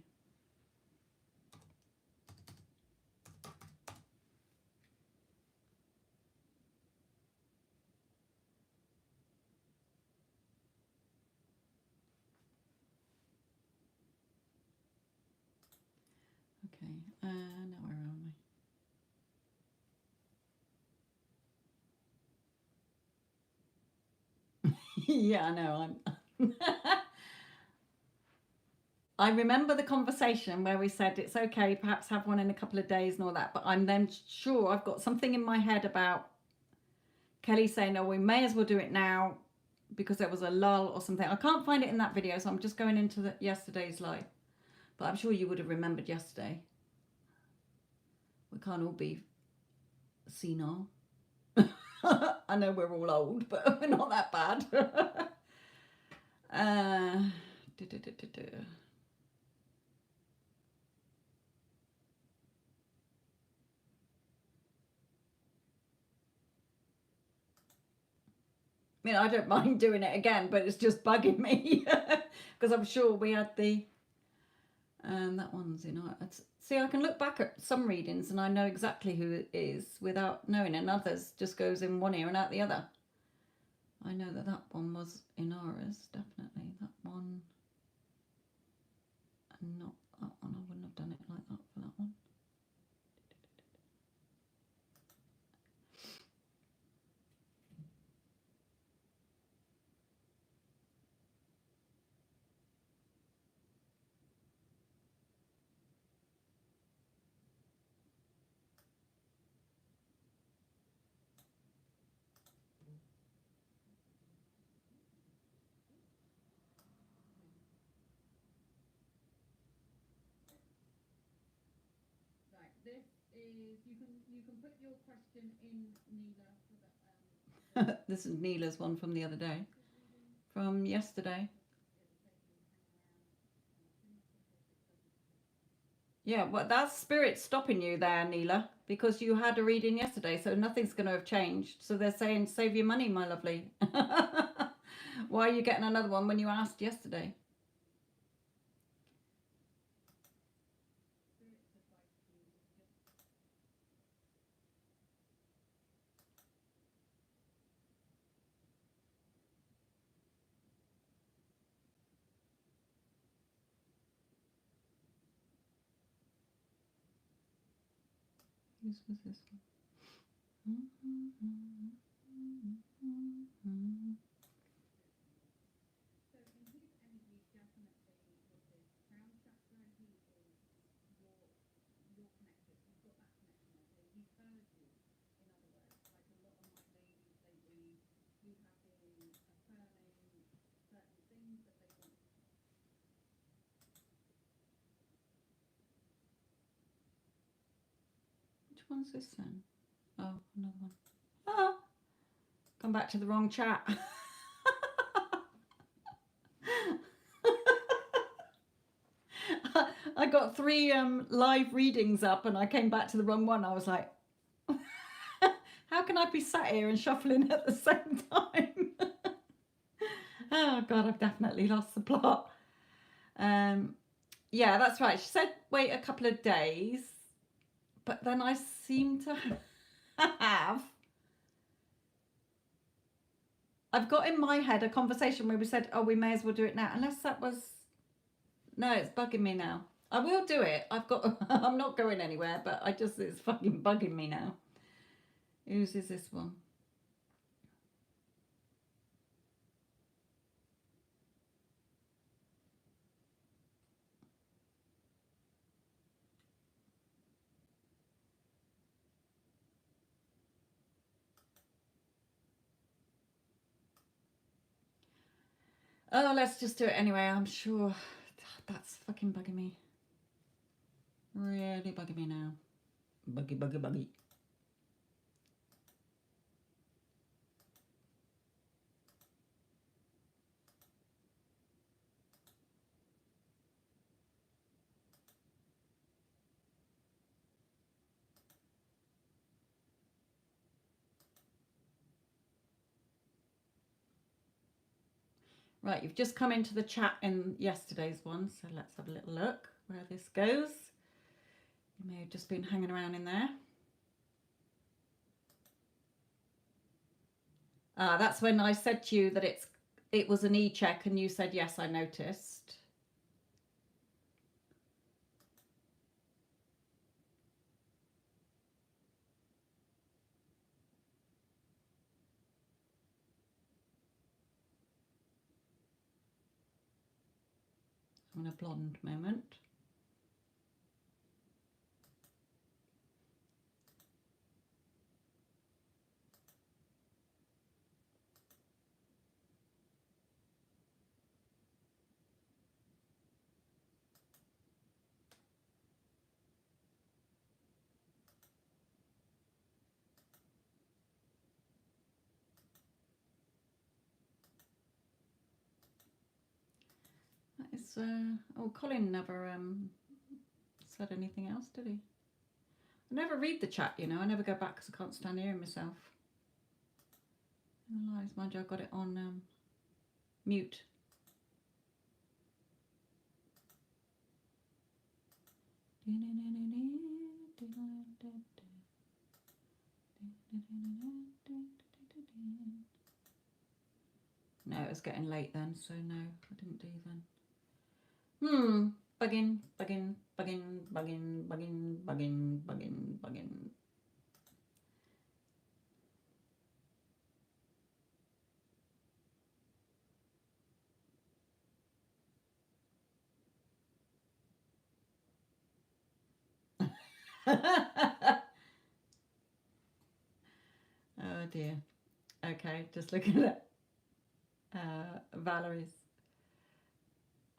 Okay, now where am I? Yeah, I know, I'm... I remember the conversation where we said it's okay, perhaps have one in a couple of days and all that, but I'm then sure I've got something in my head about Kelly saying, oh, we may as well do it now because there was a lull or something. I can't find it in that video, so I'm just going into yesterday's live. But I'm sure you would have remembered yesterday. We can't all be senile. I know we're all old, but we're not that bad. uh, I mean, I don't mind doing it again, but it's just bugging me because I'm sure we had the that one's in. See, I can look back at some readings and I know exactly who it is without knowing, and others just goes in one ear and out the other. I know that that one was in Aura's, definitely. That one, and not that one. I wouldn't have done it like that for that one. This is, you can put your question in, Neela. This is Neela's one from the other day. From yesterday. Yeah, well, that's spirit stopping you there, Neela, because you had a reading yesterday, so nothing's going to have changed. So they're saying, save your money, my lovely. Why are you getting another one when you asked yesterday? This was this one. Which one's this then? Oh, another one. Ah, come back to the wrong chat. I got 3 live readings up and I came back to the wrong one. I was like, how can I be sat here and shuffling at the same time? Oh God, I've definitely lost the plot. Yeah, that's right. She said wait a couple of days, but then I seem to have, I've got in my head a conversation where we said, oh, we may as well do it now, unless that was, no, it's bugging me now. I will do it. I'm not going anywhere, but it's fucking bugging me now. Whose is this one? Oh, let's just do it anyway. I'm sure that's fucking bugging me. Really bugging me now. Buggy. Right, you've just come into the chat in yesterday's one, so let's have a little look where this goes. You may have just been hanging around in there. That's when I said to you that it was an e-check and you said, yes, I noticed. having a blonde moment. It's oh, Colin never said anything else, did he? I never read the chat, you know. I never go back because I can't stand hearing myself. No lies, mind you, I got it on mute. No, it was getting late then, so no, I didn't do then. Bugging. Oh dear. Okay, just looking at Valerie's.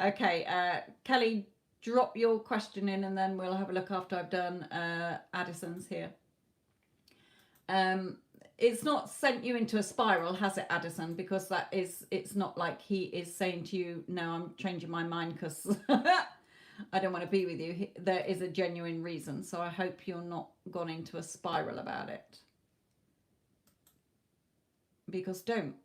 Okay, Kelly, drop your question in and then we'll have a look after I've done Addison's here. It's not sent you into a spiral, has it, Addison? Because it's not like he is saying to you, no, I'm changing my mind because I don't want to be with you. There is a genuine reason. So I hope you're not gone into a spiral about it. Because don't.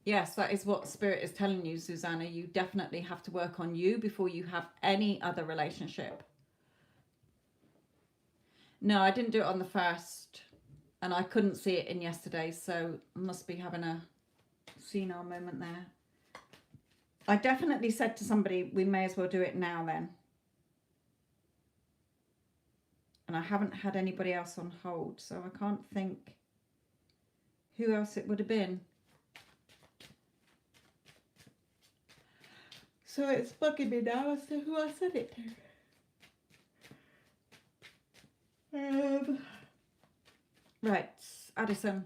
Yes, that is what Spirit is telling you, Susanna. You definitely have to work on you before you have any other relationship. No, I didn't do it on the 1st. And I couldn't see it in yesterday, so I must be having a senile moment there. I definitely said to somebody, we may as well do it now then. And I haven't had anybody else on hold, so I can't think who else it would have been. So it's bugging me now as to who I said it to. Right, Addison.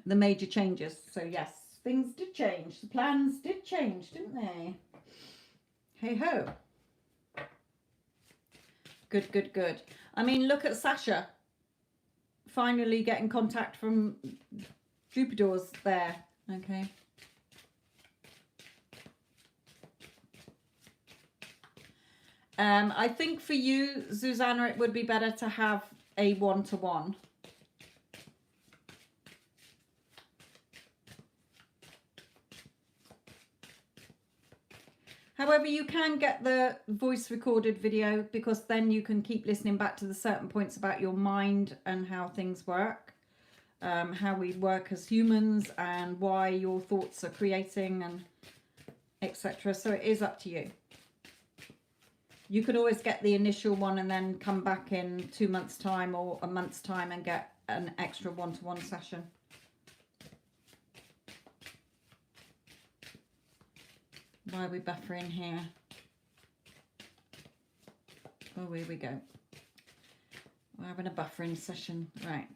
The major changes. So yes, things did change. The plans did change, didn't they? Hey ho. Good, good, good. I mean, look at Sasha. Finally getting contact from Jupiter's there. Okay. I think for you, Susanna, it would be better to have a one-to-one. However, you can get the voice recorded video because then you can keep listening back to the certain points about your mind and how things work, how we work as humans and why your thoughts are creating and etc. So it is up to you. You could always get the initial one and then come back in 2 months' time or a month's time and get an extra one-to-one session. Why are we buffering here? Oh, here we go. We're having a buffering session. Right.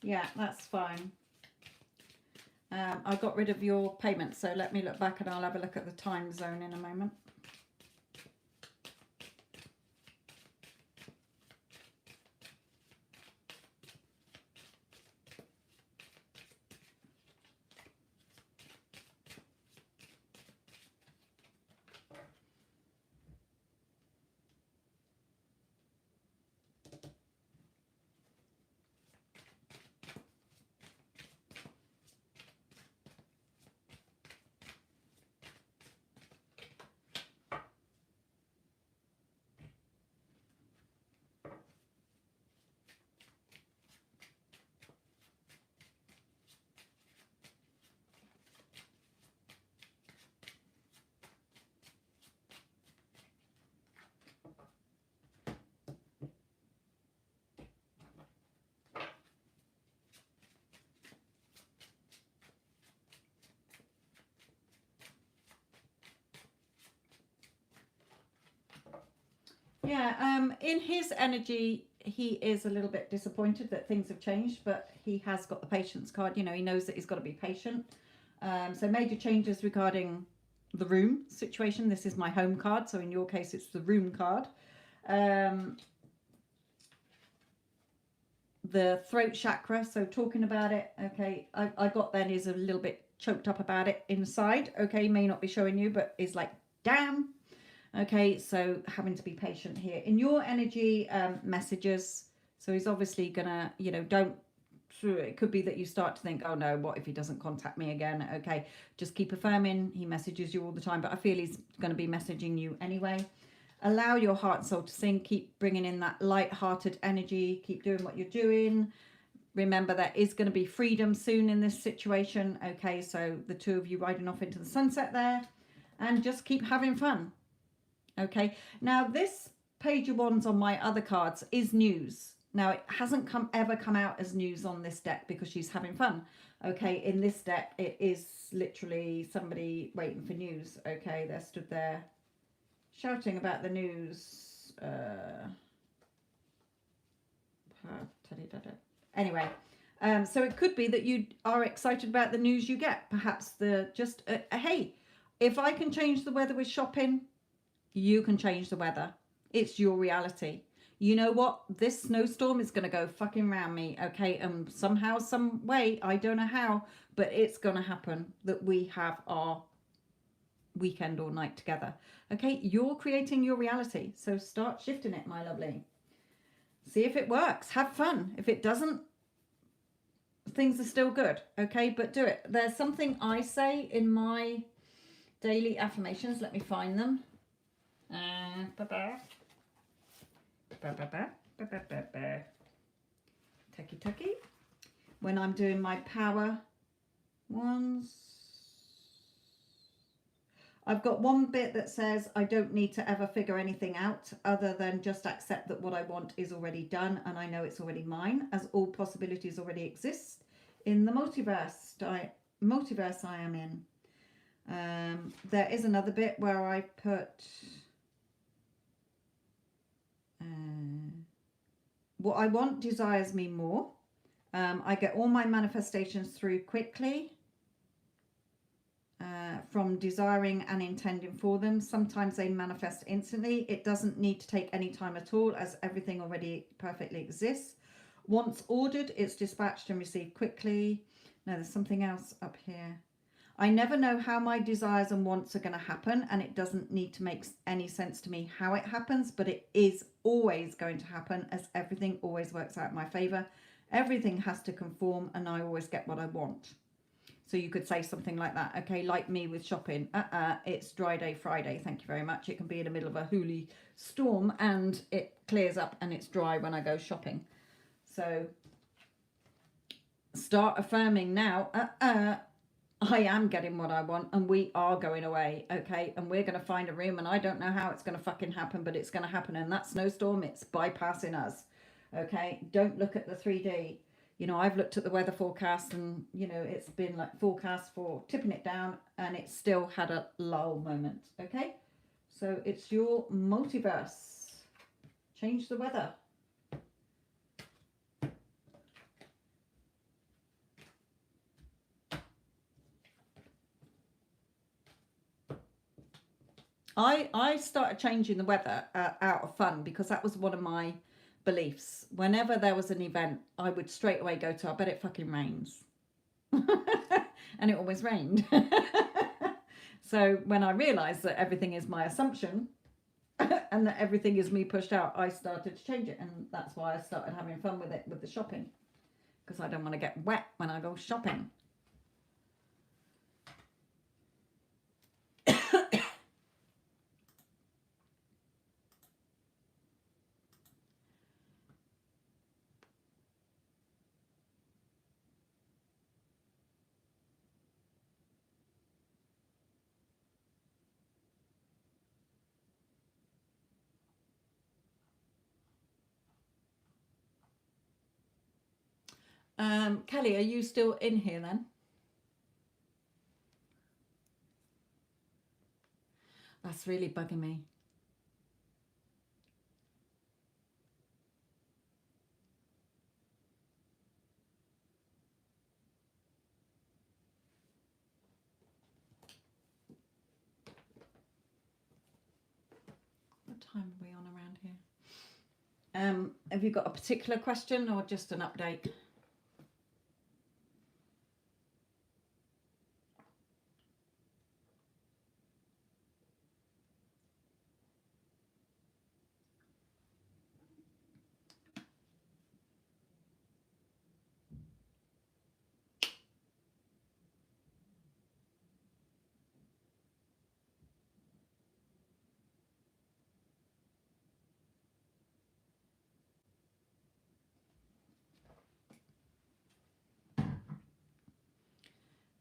Yeah, that's fine. I got rid of your payment, so let me look back and I'll have a look at the time zone in a moment. Yeah, in his energy, he is a little bit disappointed that things have changed, but he has got the patience card. You know, he knows that he's got to be patient. So major changes regarding the room situation. This is my home card, so in your case, it's the room card. The throat chakra, so talking about it, okay, I got then is a little bit choked up about it inside, okay, may not be showing you, but is like, damn. Okay, so having to be patient here. In your energy, messages, so he's obviously gonna, you know, don't, it could be that you start to think, oh no, what if he doesn't contact me again? Okay, just keep affirming. He messages you all the time, but I feel he's going to be messaging you anyway. Allow your heart and soul to sing. Keep bringing in that light-hearted energy. Keep doing what you're doing. Remember, there is going to be freedom soon in this situation. Okay, so the two of you riding off into the sunset there, and just keep having fun. Okay, now this Page of Wands on my other cards is news. Now it hasn't ever come out as news on this deck because she's having fun. Okay, in this deck it is literally somebody waiting for news. Okay, they're stood there shouting about the news. Anyway, so it could be that you are excited about the news you get. Perhaps hey, if I can change the weather with shopping, you can change the weather. It's your reality. You know what? This snowstorm is going to go fucking round me, okay? And somehow, some way, I don't know how, but it's going to happen that we have our weekend or night together. Okay? You're creating your reality. So start shifting it, my lovely. See if it works. Have fun. If it doesn't, things are still good, okay? But do it. There's something I say in my daily affirmations. Let me find them. Tucky. When I'm doing my power ones, I've got one bit that says I don't need to ever figure anything out other than just accept that what I want is already done and I know it's already mine, as all possibilities already exist in the multiverse I am in. There is another bit where I put what I want desires me more. I get all my manifestations through quickly from desiring and intending for them. Sometimes they manifest instantly. It doesn't need to take any time at all as everything already perfectly exists. Once ordered, it's dispatched and received quickly. Now there's something else up here. I never know how my desires and wants are going to happen, and it doesn't need to make any sense to me how it happens, but it is always going to happen as everything always works out in my favor. Everything has to conform and I always get what I want. So you could say something like that. Okay, like me with shopping. It's dry day Friday. Thank you very much. It can be in the middle of a hooly storm and it clears up and it's dry when I go shopping. So start affirming now. I am getting what I want and we are going away, okay? And we're going to find a room and I don't know how it's going to fucking happen, but it's going to happen. And that snowstorm, it's bypassing us, okay? Don't look at the 3D. You know, I've looked at the weather forecast and, you know, it's been like forecast for tipping it down and it's still had a lull moment, okay? So it's your multiverse. Change the weather. I started changing the weather out of fun, because that was one of my beliefs. Whenever there was an event, I would straight away go to, I bet it fucking rains. And it always rained. So when I realized that everything is my assumption and that everything is me pushed out, I started to change it. And that's why I started having fun with it, with the shopping, because I don't want to get wet when I go shopping. Kelly, are you still in here then? That's really bugging me. What time are we on around here? Have you got a particular question or just an update?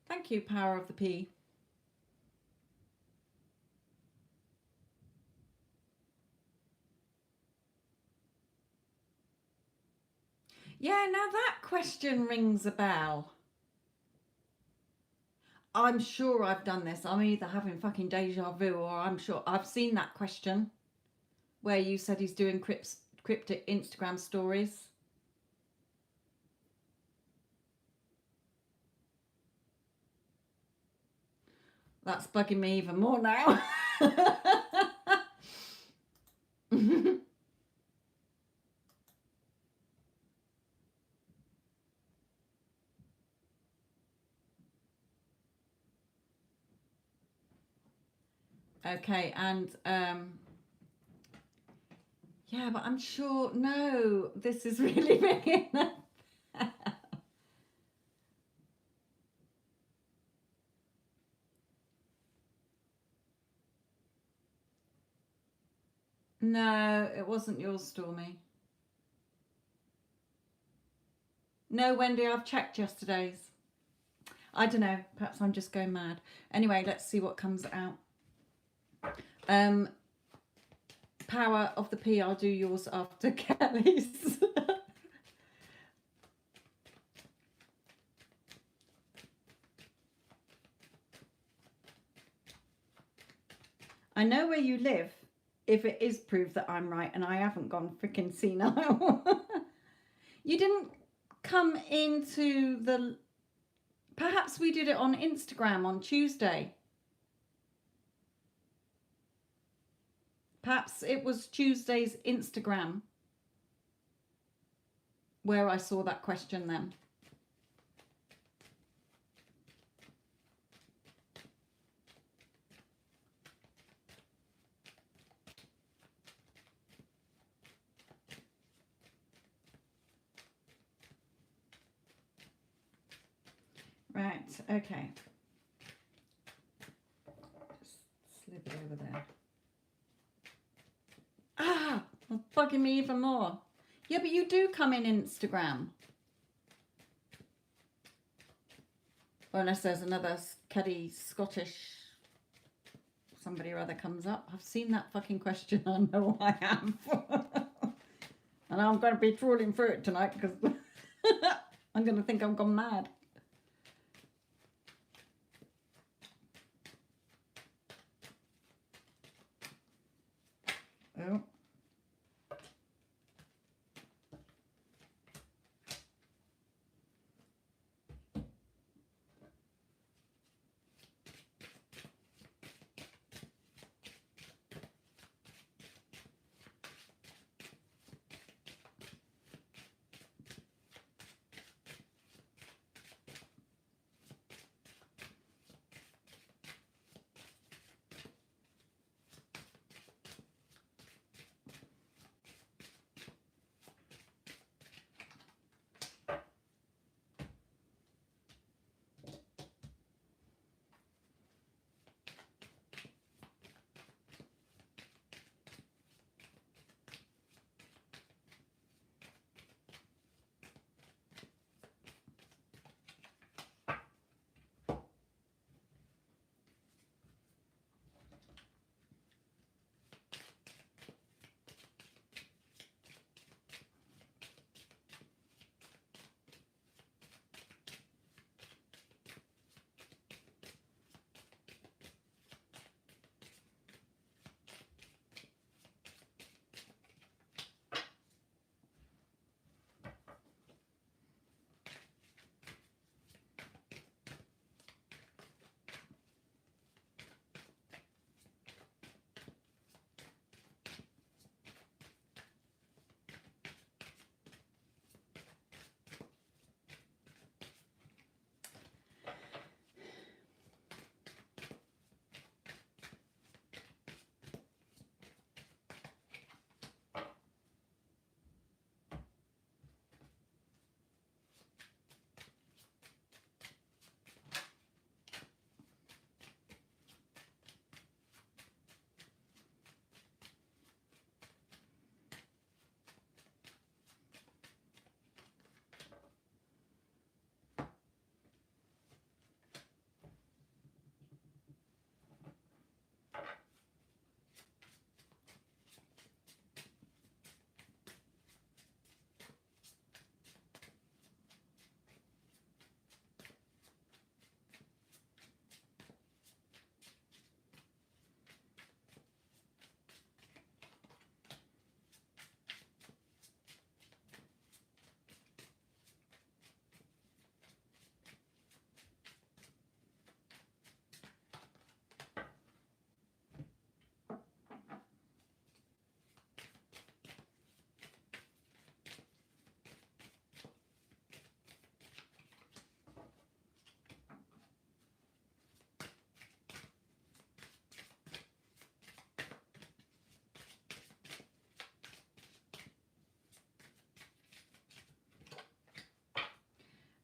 Thank you, Power of the P. Yeah, now that question rings a bell. I'm sure I've done this. I'm either having fucking deja vu, or I'm sure I've seen that question where you said he's doing cryptic Instagram stories. That's bugging me even more now. Okay, and yeah, but I'm sure, no, this is really ringing. No, it wasn't yours, Stormy. No, Wendy, I've checked yesterday's. I don't know, perhaps I'm just going mad. Anyway, let's see what comes out. Power of the P, I'll do yours after Kelly's. I know where you live, if it is proof that I'm right and I haven't gone freaking senile. You didn't come into the... Perhaps we did it on Instagram on Tuesday. Perhaps it was Tuesday's Instagram where I saw that question then. Right, okay. Just slip it over there. Ah, that's bugging me even more. Yeah, but you do come in Instagram. Or unless there's another Caddy Scottish somebody or other comes up. I've seen that fucking question. I know I have. And I'm going to be trawling through it tonight because I'm going to think I've gone mad. Oh.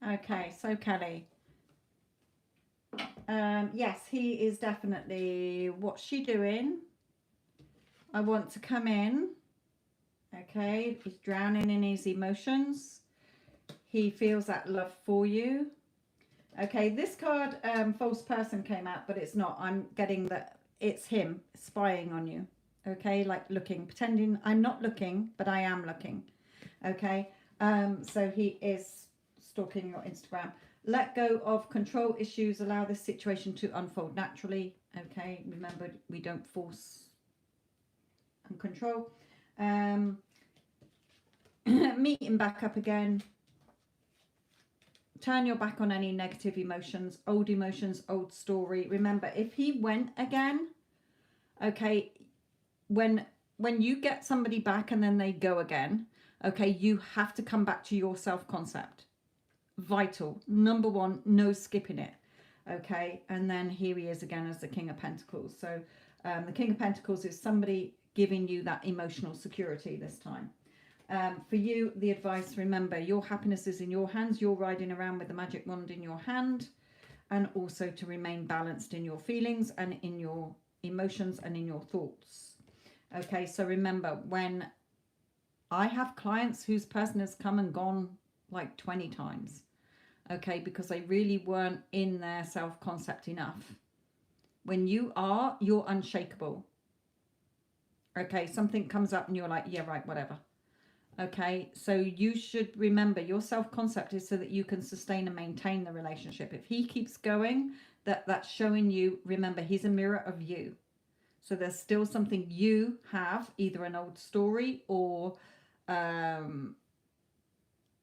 Okay, so Kelly. Yes, he is definitely, what's she doing? I want to come in. Okay, he's drowning in his emotions. He feels that love for you. Okay, this card, false person came out, but it's not. I'm getting that it's him spying on you. Okay, like looking, pretending I'm not looking, but I am looking. Okay, so he is stalking your Instagram. Let go of control issues. Allow this situation to unfold naturally. Okay, remember, we don't force and control. Meet him back up again. Turn your back on any negative emotions, old story. Remember, if he went again, okay, when you get somebody back and then they go again, okay, you have to come back to your self-concept. Vital. Number one, no skipping it. Okay, and then here he is again as the King of Pentacles. So the King of Pentacles is somebody giving you that emotional security this time. For you, the advice, remember, your happiness is in your hands. You're riding around with the magic wand in your hand, and also to remain balanced in your feelings and in your emotions and in your thoughts. Okay, so remember, when I have clients whose person has come and gone like 20 times, okay, because they really weren't in their self-concept enough. When you are, you're unshakable. Okay, something comes up and you're like, yeah, right, whatever. Okay, so you should remember your self-concept is so that you can sustain and maintain the relationship. If he keeps going, that's showing you, remember, he's a mirror of you. So there's still something you have, either an old story or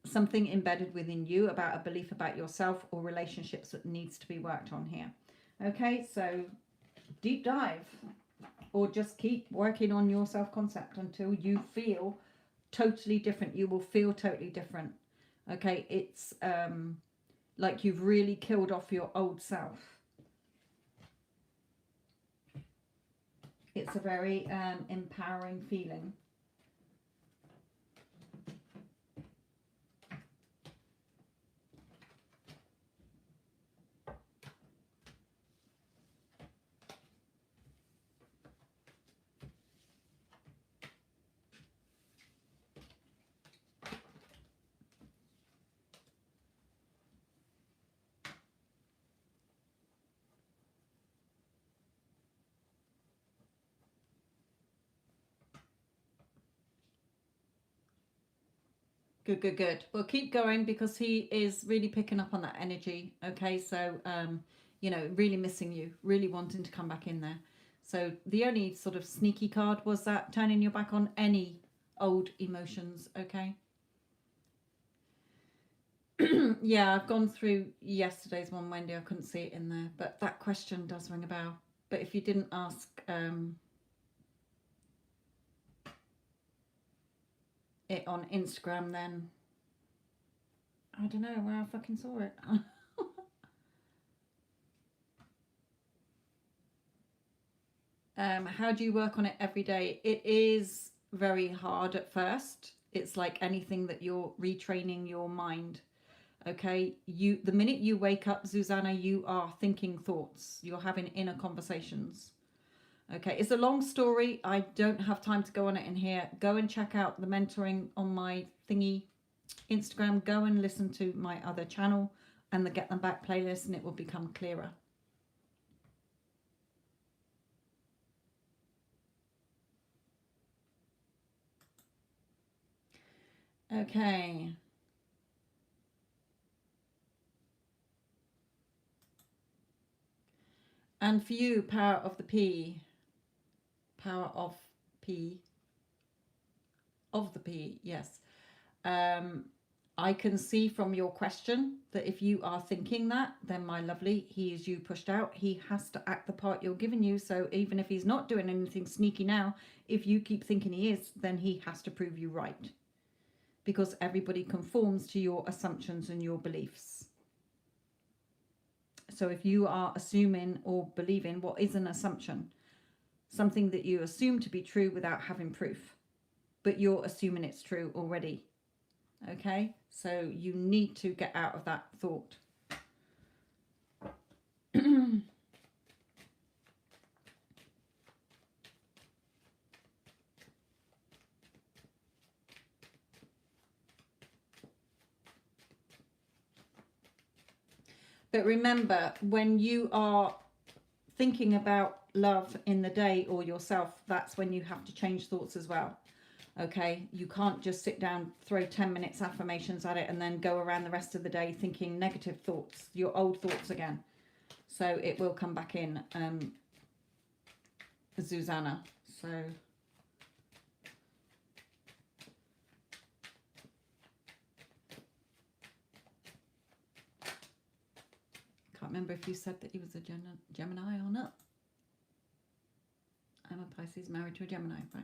something embedded within you about a belief about yourself or relationships that needs to be worked on here. Okay, so deep dive, or just keep working on your self-concept until you feel totally different. You will feel totally different. Okay, it's like you've really killed off your old self. It's a very empowering feeling. Good, good, good. Well, keep going because he is really picking up on that energy. Okay, so, you know, really missing you, really wanting to come back in there. So the only sort of sneaky card was that turning your back on any old emotions. Okay. Yeah, I've gone through yesterday's one, Wendy. I couldn't see it in there, but that question does ring a bell. But if you didn't ask it on Instagram, then I don't know where I fucking saw it. How do you work on it every day? It is very hard at first. It's like anything that you're retraining your mind. Okay, the minute you wake up, Susanna, you are thinking thoughts. You're having inner conversations. Okay, it's a long story. I don't have time to go on it in here. Go and check out the mentoring on my thingy Instagram. Go and listen to my other channel and the Get Them Back playlist, and it will become clearer. Okay. And for you, power of the P. Power of P. Of the P, yes. I can see from your question that if you are thinking that, then my lovely, he is you pushed out. He has to act the part you're giving you. So even if he's not doing anything sneaky now, if you keep thinking he is, then he has to prove you right. Because everybody conforms to your assumptions and your beliefs. So if you are assuming or believing what is an assumption, something that you assume to be true without having proof, but you're assuming it's true already. Okay, so you need to get out of that thought. But remember, when you are thinking about love in the day or yourself, that's when you have to change thoughts as well. Okay, you can't just sit down, throw 10 minutes affirmations at it, and then go around the rest of the day thinking negative thoughts, your old thoughts again. So it will come back in, Susanna. So can't remember if you said that he was a Gemini or not. I'm a Pisces married to a Gemini, right?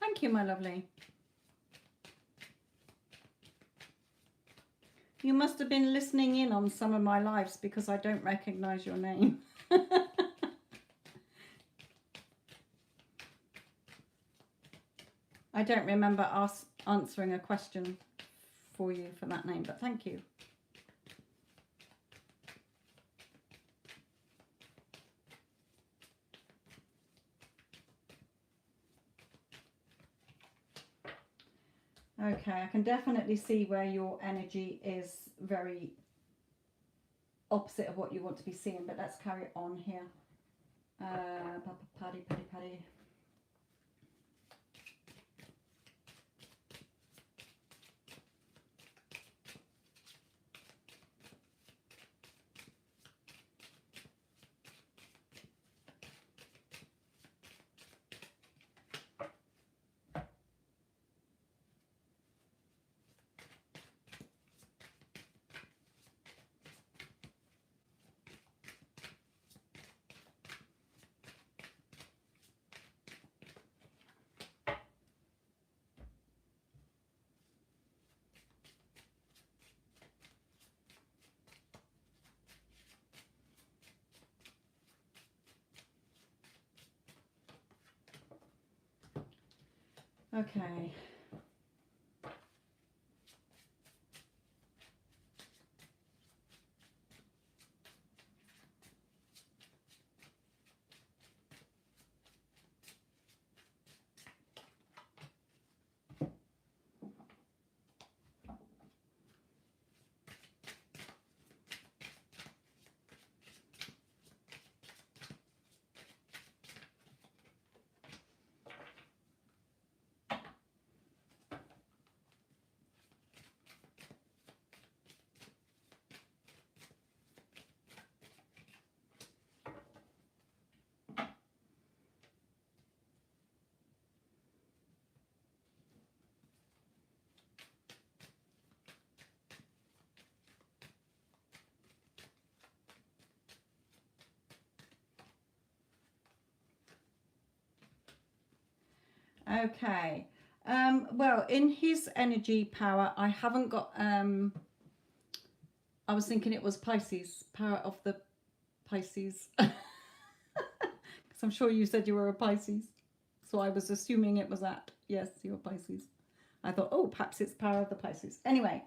Thank you, my lovely. You must have been listening in on some of my lives because I don't recognize your name. I don't remember answering a question for you for that name, but thank you. Okay, I can definitely see where your energy is very opposite of what you want to be seeing, but let's carry on here. Paddy. Okay. Okay. Well, in his energy power, I haven't got, I was thinking it was Pisces, power of the Pisces. Because I'm sure you said you were a Pisces. So I was assuming it was that. Yes, you're Pisces. I thought, oh, perhaps it's power of the Pisces. Anyway,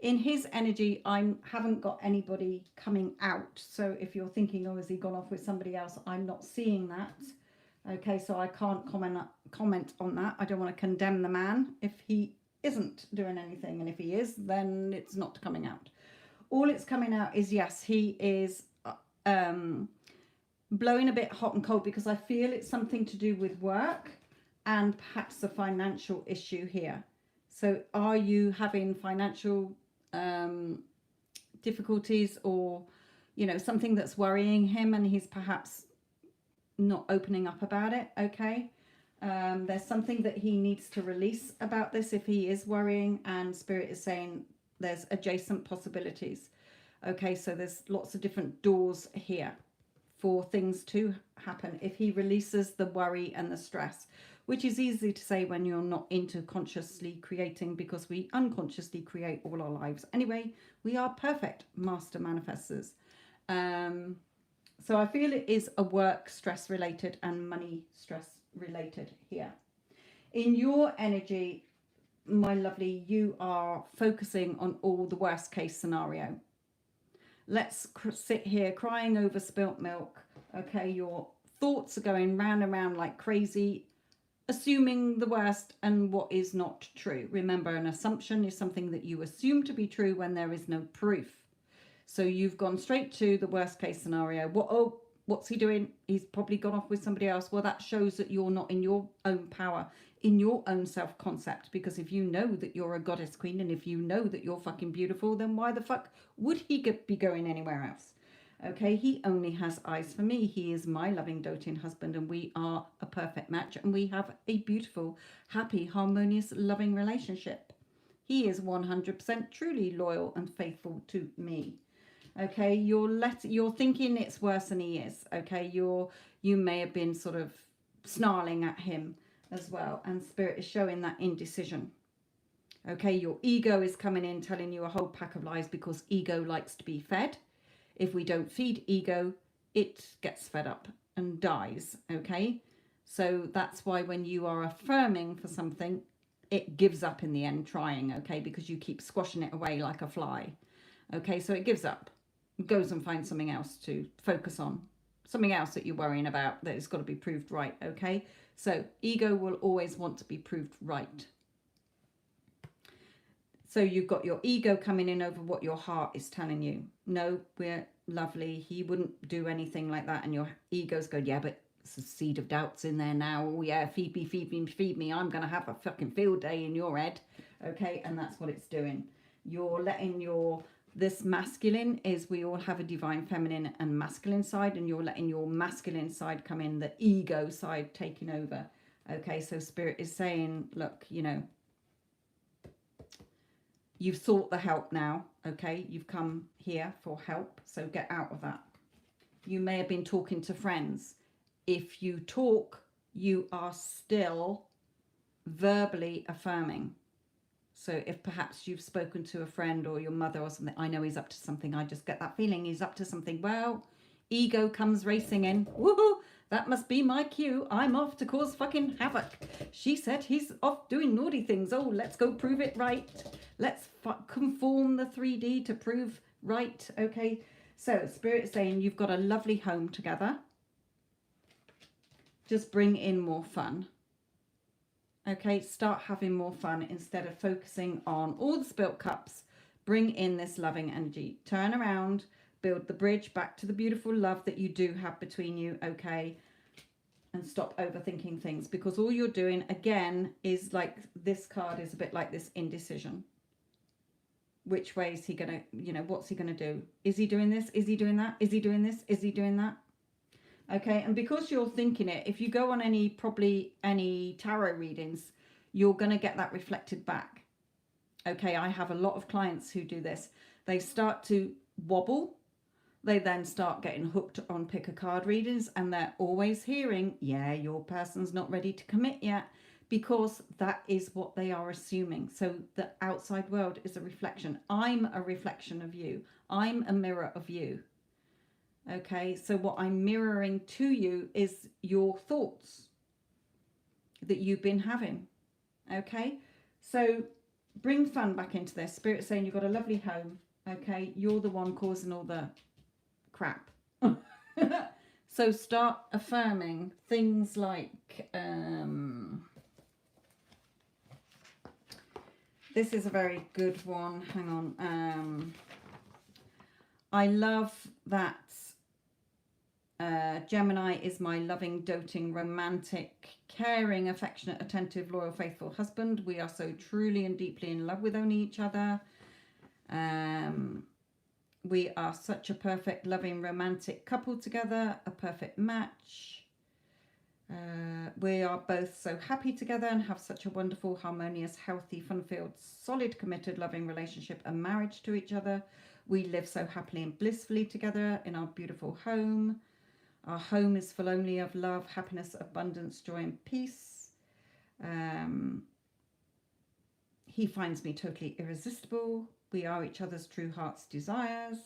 in his energy, I haven't got anybody coming out. So if you're thinking, oh, has he gone off with somebody else? I'm not seeing that. Okay, so I can't comment on that. I don't want to condemn the man if he isn't doing anything. And if he is, then it's not coming out. All it's coming out is, yes, he is blowing a bit hot and cold, because I feel it's something to do with work and perhaps a financial issue here. So are you having financial difficulties, or, you know, something that's worrying him and he's perhaps not opening up about it? Okay. There's something that he needs to release about this if he is worrying, and Spirit is saying there's adjacent possibilities. Okay, so there's lots of different doors here for things to happen if he releases the worry and the stress, which is easy to say when you're not into consciously creating, because we unconsciously create all our lives. Anyway, we are perfect master manifestors. So I feel it is a work stress related and money stress related here. In your energy, my lovely, you are focusing on all the worst case scenario. Let's sit here crying over spilt milk. Okay, your thoughts are going round and round like crazy, assuming the worst and what is not true. Remember, an assumption is something that you assume to be true when there is no proof. So you've gone straight to the worst case scenario. What's he doing? He's probably gone off with somebody else. Well, that shows that you're not in your own power, in your own self-concept. Because if you know that you're a goddess queen, and if you know that you're fucking beautiful, then why the fuck would he be going anywhere else? Okay, he only has eyes for me. He is my loving, doting husband, and we are a perfect match, and we have a beautiful, happy, harmonious, loving relationship. He is 100% truly loyal and faithful to me. Okay, you're thinking it's worse than he is. Okay, you may have been sort of snarling at him as well, and Spirit is showing that indecision. Okay, your ego is coming in telling you a whole pack of lies, because ego likes to be fed. If we don't feed ego, it gets fed up and dies. Okay, so that's why when you are affirming for something, it gives up in the end trying. Okay, because you keep squashing it away like a fly. Okay, so it gives up. Goes and finds something else to focus on, something else that you're worrying about that has got to be proved right. Okay, so ego will always want to be proved right. So you've got your ego coming in over what your heart is telling you. No, we're lovely, he wouldn't do anything like that. And your ego's going, yeah, but it's a seed of doubts in there now. Oh yeah, feed me, I'm gonna have a fucking field day in your head. Okay, and that's what it's doing. You're letting this masculine is, we all have a divine feminine and masculine side, and you're letting your masculine side come in, the ego side taking over. Okay, so Spirit is saying, look, you know, you've sought the help now. Okay, you've come here for help, so get out of that. You may have been talking to friends. If you talk, you are still verbally affirming. So if perhaps you've spoken to a friend or your mother or something, I know he's up to something, I just get that feeling he's up to something. Well, ego comes racing in. Woohoo! That must be my cue. I'm off to cause fucking havoc. She said he's off doing naughty things. Oh, let's go prove it right. Let's conform the 3D to prove right. Okay, so Spirit is saying you've got a lovely home together. Just bring in more fun. Okay, start having more fun instead of focusing on all the spilt cups. Bring in this loving energy. Turn around, build the bridge back to the beautiful love that you do have between you, okay? And stop overthinking things, because all you're doing, again, is like this card is a bit like this indecision. Which way is he going to, you know, what's he going to do? Is he doing this? Is he doing that? Is he doing this? Is he doing that? Okay, and because you're thinking it, if you go on probably any tarot readings, you're going to get that reflected back. Okay, I have a lot of clients who do this. They start to wobble. They then start getting hooked on pick a card readings, and they're always hearing, yeah, your person's not ready to commit yet, because that is what they are assuming. So the outside world is a reflection. I'm a reflection of you. I'm a mirror of you. Okay, so what I'm mirroring to you is your thoughts that you've been having. Okay, so bring fun back into this. Spirit saying you've got a lovely home. Okay, you're the one causing all the crap. So start affirming things like, this is a very good one. Hang on. I love that Gemini is my loving, doting, romantic, caring, affectionate, attentive, loyal, faithful husband. We are so truly and deeply in love with only each other. We are such a perfect, loving, romantic couple together, a perfect match. We are both so happy together and have such a wonderful, harmonious, healthy, fun-filled, solid, committed, loving relationship and marriage to each other. We live so happily and blissfully together in our beautiful home. Our home is full only of love, happiness, abundance, joy and peace. He finds me totally irresistible. We are each other's true heart's desires.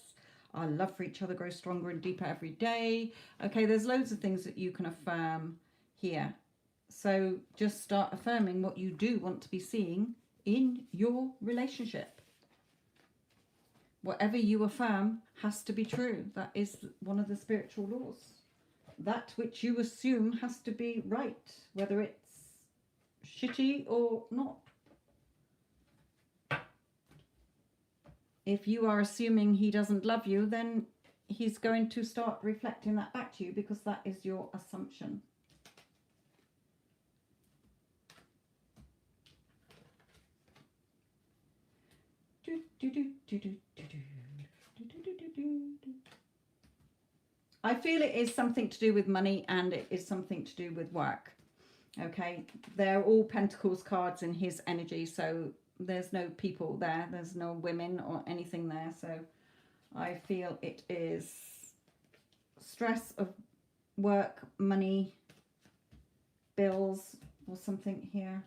Our love for each other grows stronger and deeper every day. Okay, there's loads of things that you can affirm here. So just start affirming what you do want to be seeing in your relationship. Whatever you affirm has to be true. That is one of the spiritual laws. That which you assume has to be right, whether it's shitty or not. If you are assuming he doesn't love you, then he's going to start reflecting that back to you because that is your assumption. I feel it is something to do with money and it is something to do with work. Okay, they're all Pentacles cards in his energy, so there's no people there, there's no women or anything there. So I feel it is stress of work, money, bills or something here.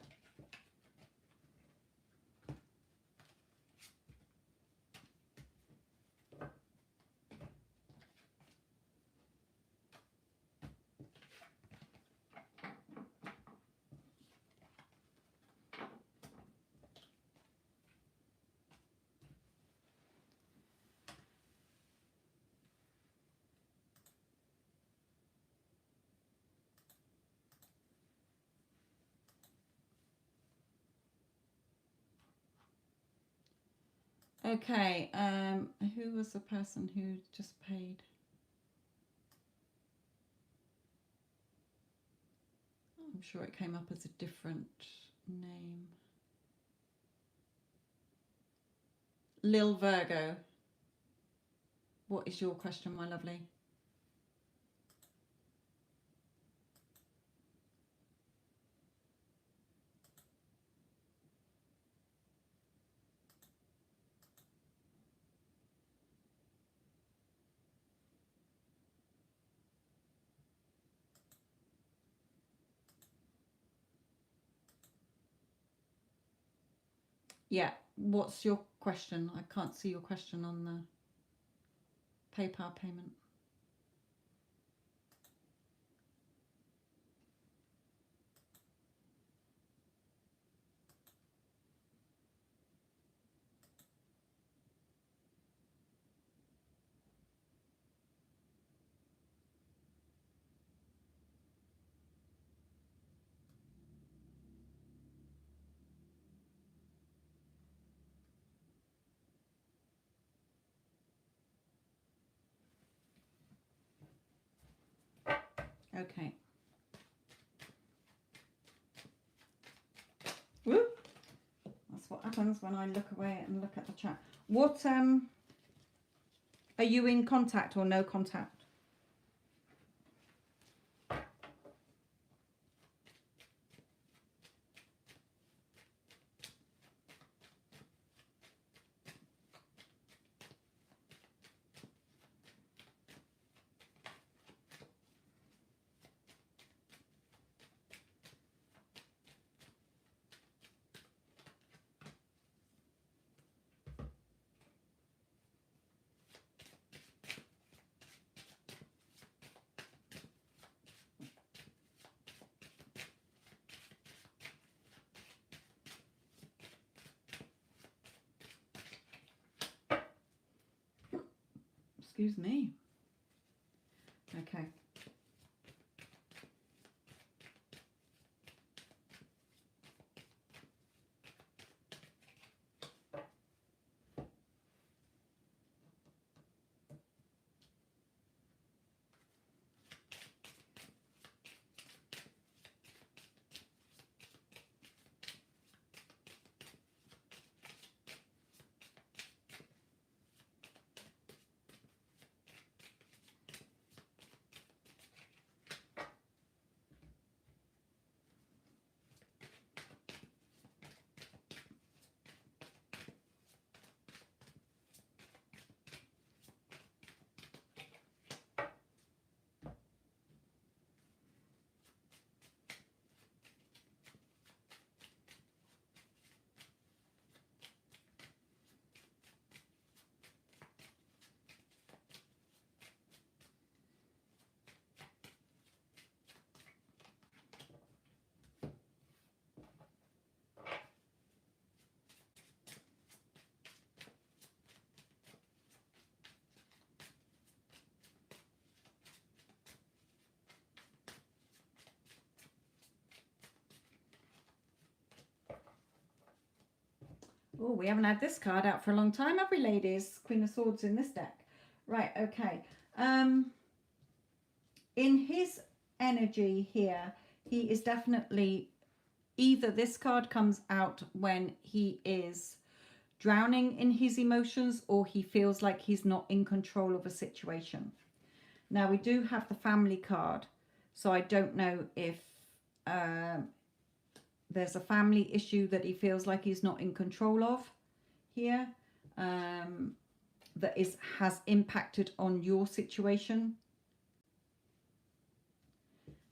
Okay, who was the person who just paid? I'm sure it came up as a different name. Lil Virgo. What is your question, my lovely? Yeah, what's your question? I can't see your question on the PayPal payment. Okay. Whoop. That's what happens when I look away and look at the chat. What, are you in contact or no contact? Excuse me. Okay. Oh, we haven't had this card out for a long time, have we, ladies? Queen of Swords in this deck. Right, okay. In his energy here, he is definitely, either this card comes out when he is drowning in his emotions, or he feels like he's not in control of a situation. Now, we do have the family card, so I don't know if there's a family issue that he feels like he's not in control of here, that has impacted on your situation.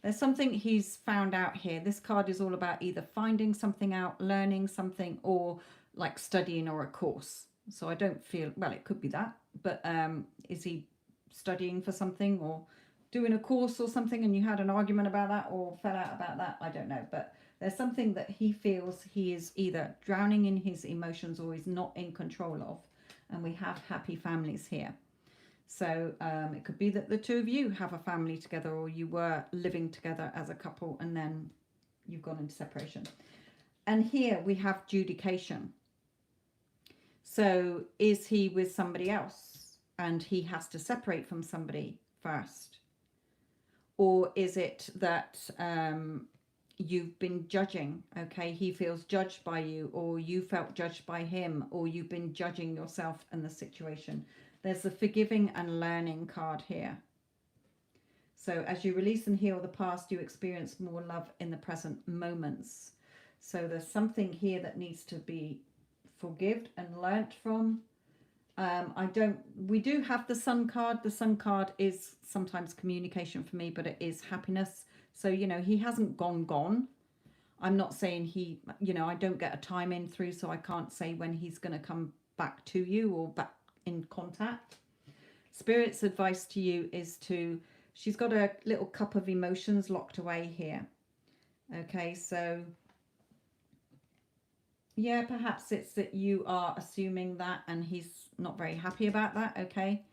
There's something he's found out here. This card is all about either finding something out, learning something, or like studying or a course. So I don't feel, well, it could be that, but is he studying for something or doing a course or something, and you had an argument about that or fell out about that? I don't know, but there's something that he feels he is either drowning in his emotions or is not in control of. And we have happy families here. So it could be that the two of you have a family together, or you were living together as a couple and then you've gone into separation. And here we have judication. So is he with somebody else and he has to separate from somebody first? Or is it that you've been judging, okay? He feels judged by you, or you felt judged by him, or you've been judging yourself and the situation. There's the forgiving and learning card here. So as you release and heal the past, you experience more love in the present moments. So there's something here that needs to be forgiven and learnt from. We do have the Sun card. The Sun card is sometimes communication for me, but it is happiness. So, you know, he hasn't gone. I'm not saying he, you know, I don't get a time in through, so I can't say when he's going to come back to you or back in contact. Spirit's advice to you is to, she's got a little cup of emotions locked away here. Okay, so yeah, perhaps it's that you are assuming that and he's not very happy about that. Okay.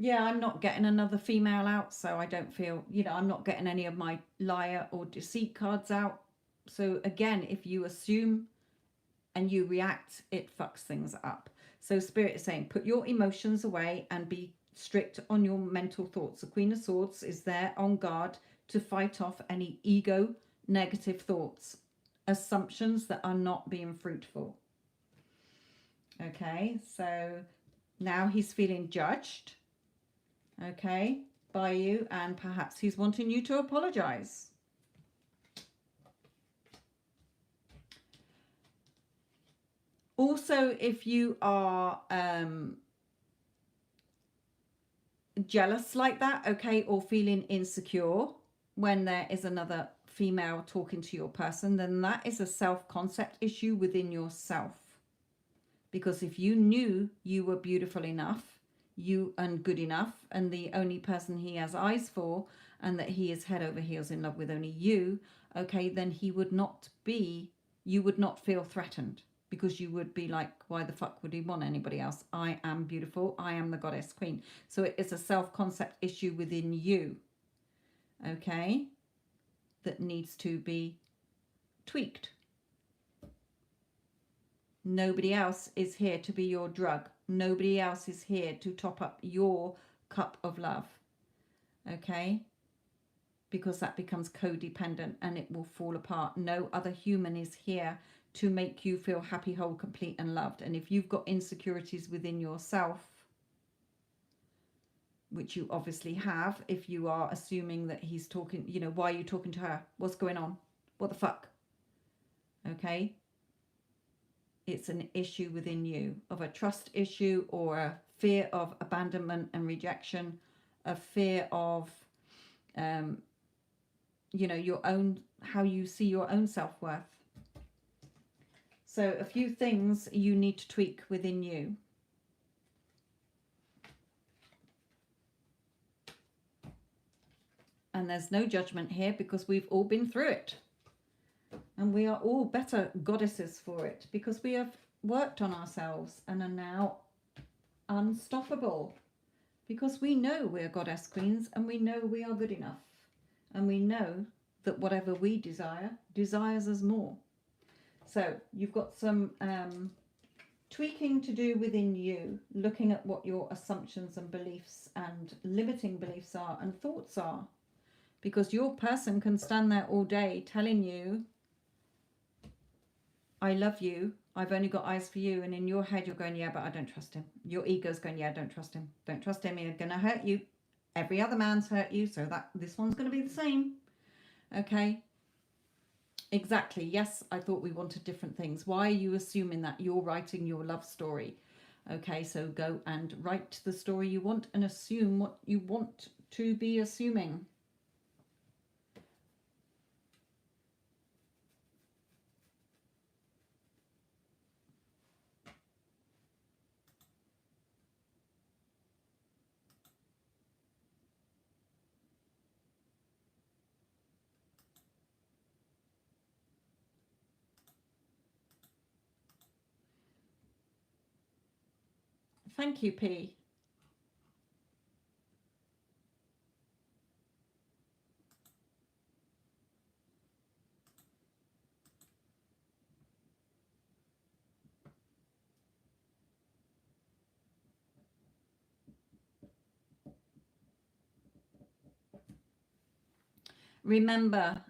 Yeah, I'm not getting another female out, so I don't feel, you know, I'm not getting any of my liar or deceit cards out. So again, if you assume and you react, it fucks things up. So Spirit is saying, put your emotions away and be strict on your mental thoughts. The Queen of Swords is there on guard to fight off any ego, negative thoughts, assumptions that are not being fruitful. Okay, so now he's feeling judged, okay, by you, and perhaps he's wanting you to apologize. Also, if you are jealous like that, okay, or feeling insecure when there is another female talking to your person, then that is a self-concept issue within yourself. Because if you knew you were beautiful enough, you and good enough, and the only person he has eyes for, and that he is head over heels in love with only you, okay, then he would not be, you would not feel threatened. because you would be like, why the fuck would he want anybody else? I am beautiful. I am the goddess queen. So it is a self-concept issue within you, okay, that needs to be tweaked. Nobody else is here to be your drug. Nobody else is here to top up your cup of love, okay? Because that becomes codependent and it will fall apart. No other human is here to make you feel happy, whole, complete and loved. And if you've got insecurities within yourself, which you obviously have, if you are assuming that he's talking, you know, why are you talking to her? What's going on? What the fuck? Okay? It's an issue within you, of a trust issue or a fear of abandonment and rejection, a fear of, you know, your own, how you see your own self-worth. So a few things you need to tweak within you. And there's no judgment here because we've all been through it. And we are all better goddesses for it because we have worked on ourselves and are now unstoppable. Because we know we're goddess queens and we know we are good enough. And we know that whatever we desire, desires us more. So you've got some tweaking to do within you, looking at what your assumptions and beliefs and limiting beliefs are and thoughts are. Because your person can stand there all day telling you, I love you, I've only got eyes for you. And in your head you're going, yeah, but I don't trust him. Your ego's going, yeah, don't trust him. Don't trust him, he's going to hurt you. Every other man's hurt you, so that this one's going to be the same. Okay? Exactly. Yes, I thought we wanted different things. Why are you assuming that? You're writing your love story. Okay, so go and write the story you want and assume what you want to be assuming. Thank you, P. Remember,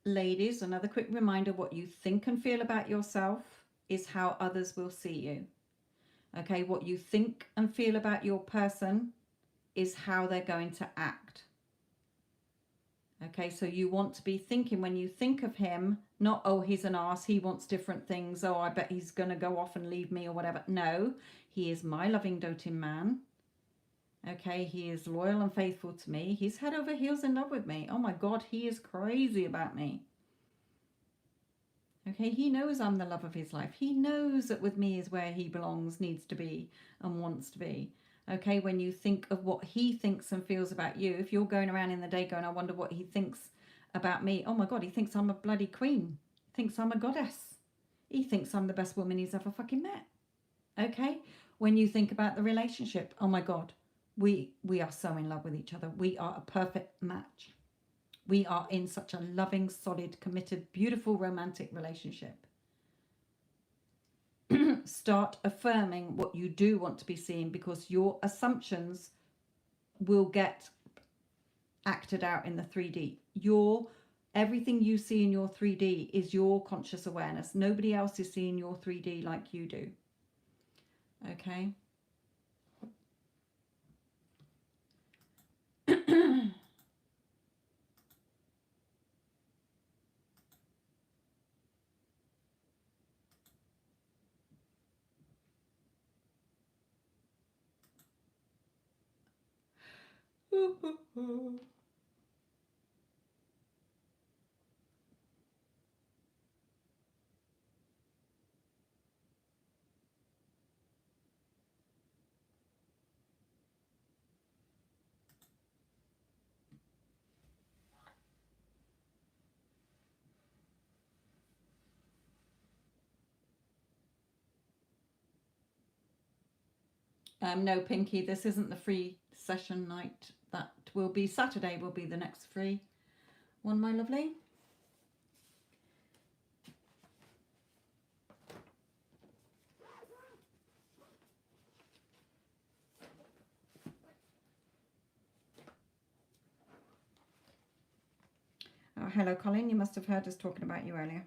ladies, another quick reminder, what you think and feel about yourself is how others will see you. Okay, what you think and feel about your person is how they're going to act. Okay, so you want to be thinking, when you think of him, not, oh, he's an arse, he wants different things, oh, I bet he's going to go off and leave me or whatever. No, he is my loving, doting man. Okay, he is loyal and faithful to me. He's head over heels in love with me. Oh my God, he is crazy about me. Okay, he knows I'm the love of his life. He knows that with me is where he belongs, needs to be, and wants to be. Okay, when you think of what he thinks and feels about you, if you're going around in the day going, I wonder what he thinks about me. Oh my God, he thinks I'm a bloody queen. He thinks I'm a goddess. He thinks I'm the best woman he's ever fucking met. Okay, when you think about the relationship, oh my God, we are so in love with each other. We are a perfect match. We are in such a loving, solid, committed, beautiful, romantic relationship. Start affirming what you do want to be seeing, because your assumptions will get acted out in the 3D. Everything you see in your 3D is your conscious awareness. Nobody else is seeing your 3D like you do. Okay? No, Pinky, this isn't the free session night. That will be Saturday, will be the next free one, my lovely. Oh, hello, Colin. You must have heard us talking about you earlier.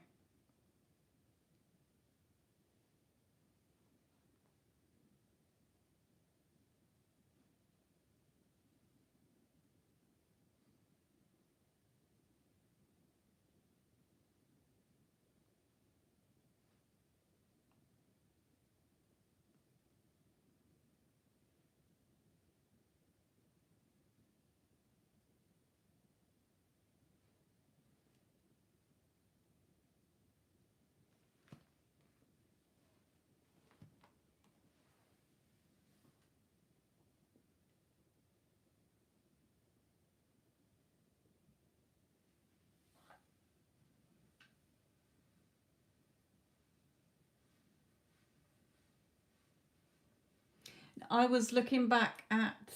I was looking back at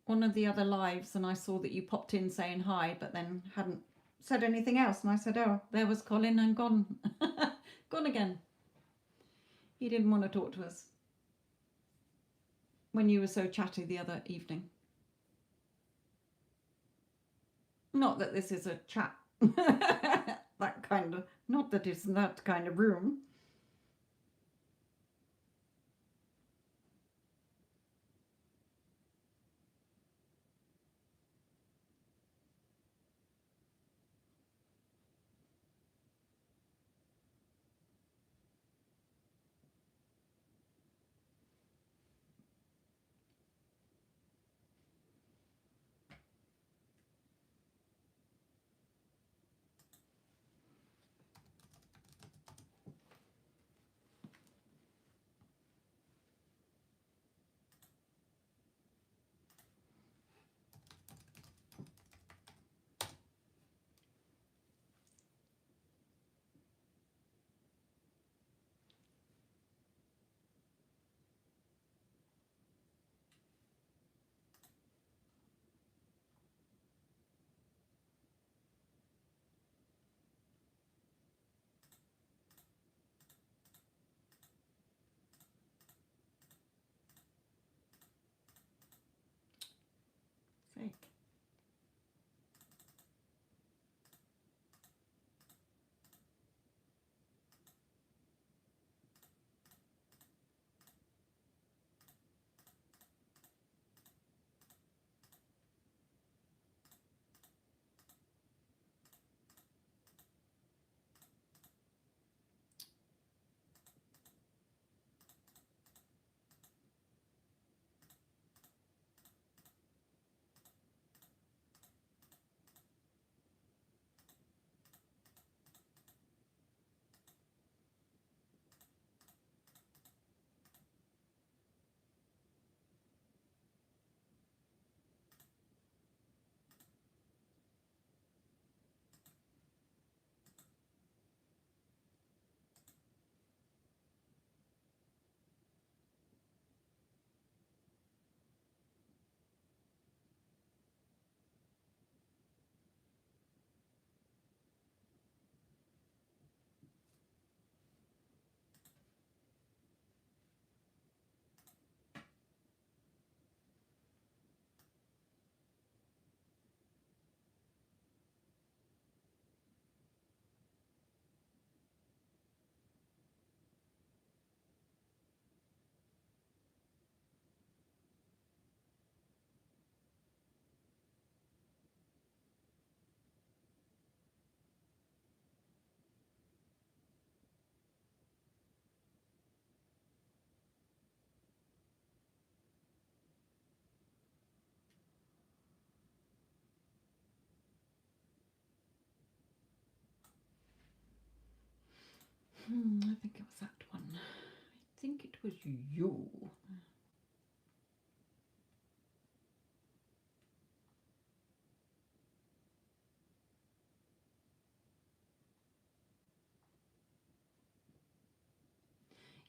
one of the other lives and I saw that you popped in saying hi, but then hadn't said anything else. And I said, oh, there was Colin and gone. Gone again. He didn't want to talk to us when you were so chatty the other evening. Not that this is a chat. That kind of, not that it's that kind of room. Sake. I think it was that one. I think it was you.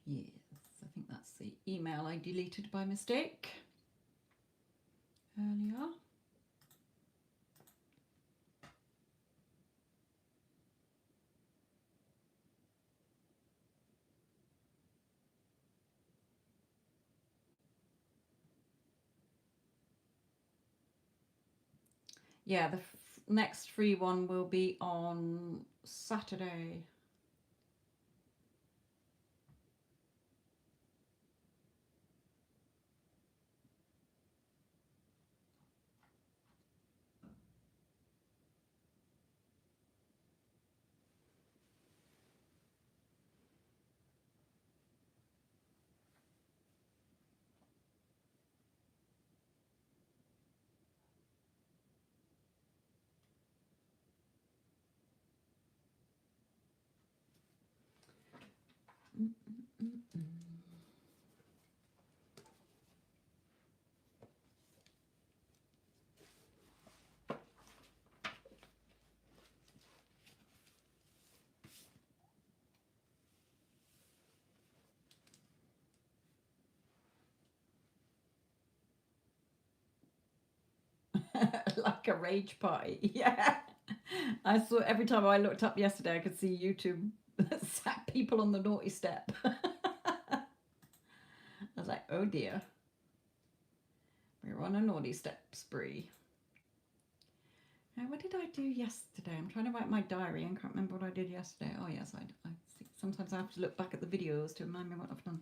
Yes, I think that's That's the email I deleted by mistake earlier. Yeah, the next free one will be on Saturday. Like a rage party. Yeah. I saw every time I looked up yesterday, I could see YouTube sat people on the naughty step. I was like, oh dear. We're on a naughty step spree. Now, what did I do yesterday? I'm trying to write my diary and can't remember what I did yesterday. Oh yes, I think sometimes I have to look back at the videos to remind me what I've done.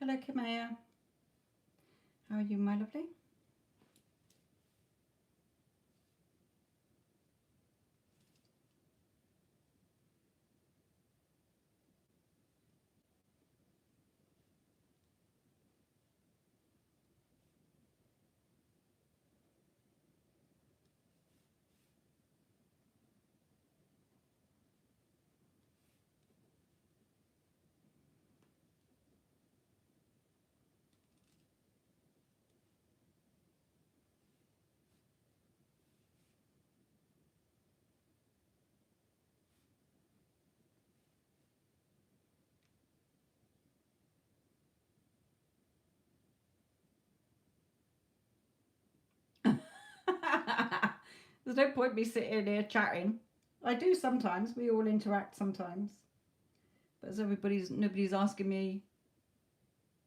Hello, Kimaya. How are you, my lovely? There's no point me sitting here chatting. I do sometimes. We all interact sometimes. But as nobody's asking me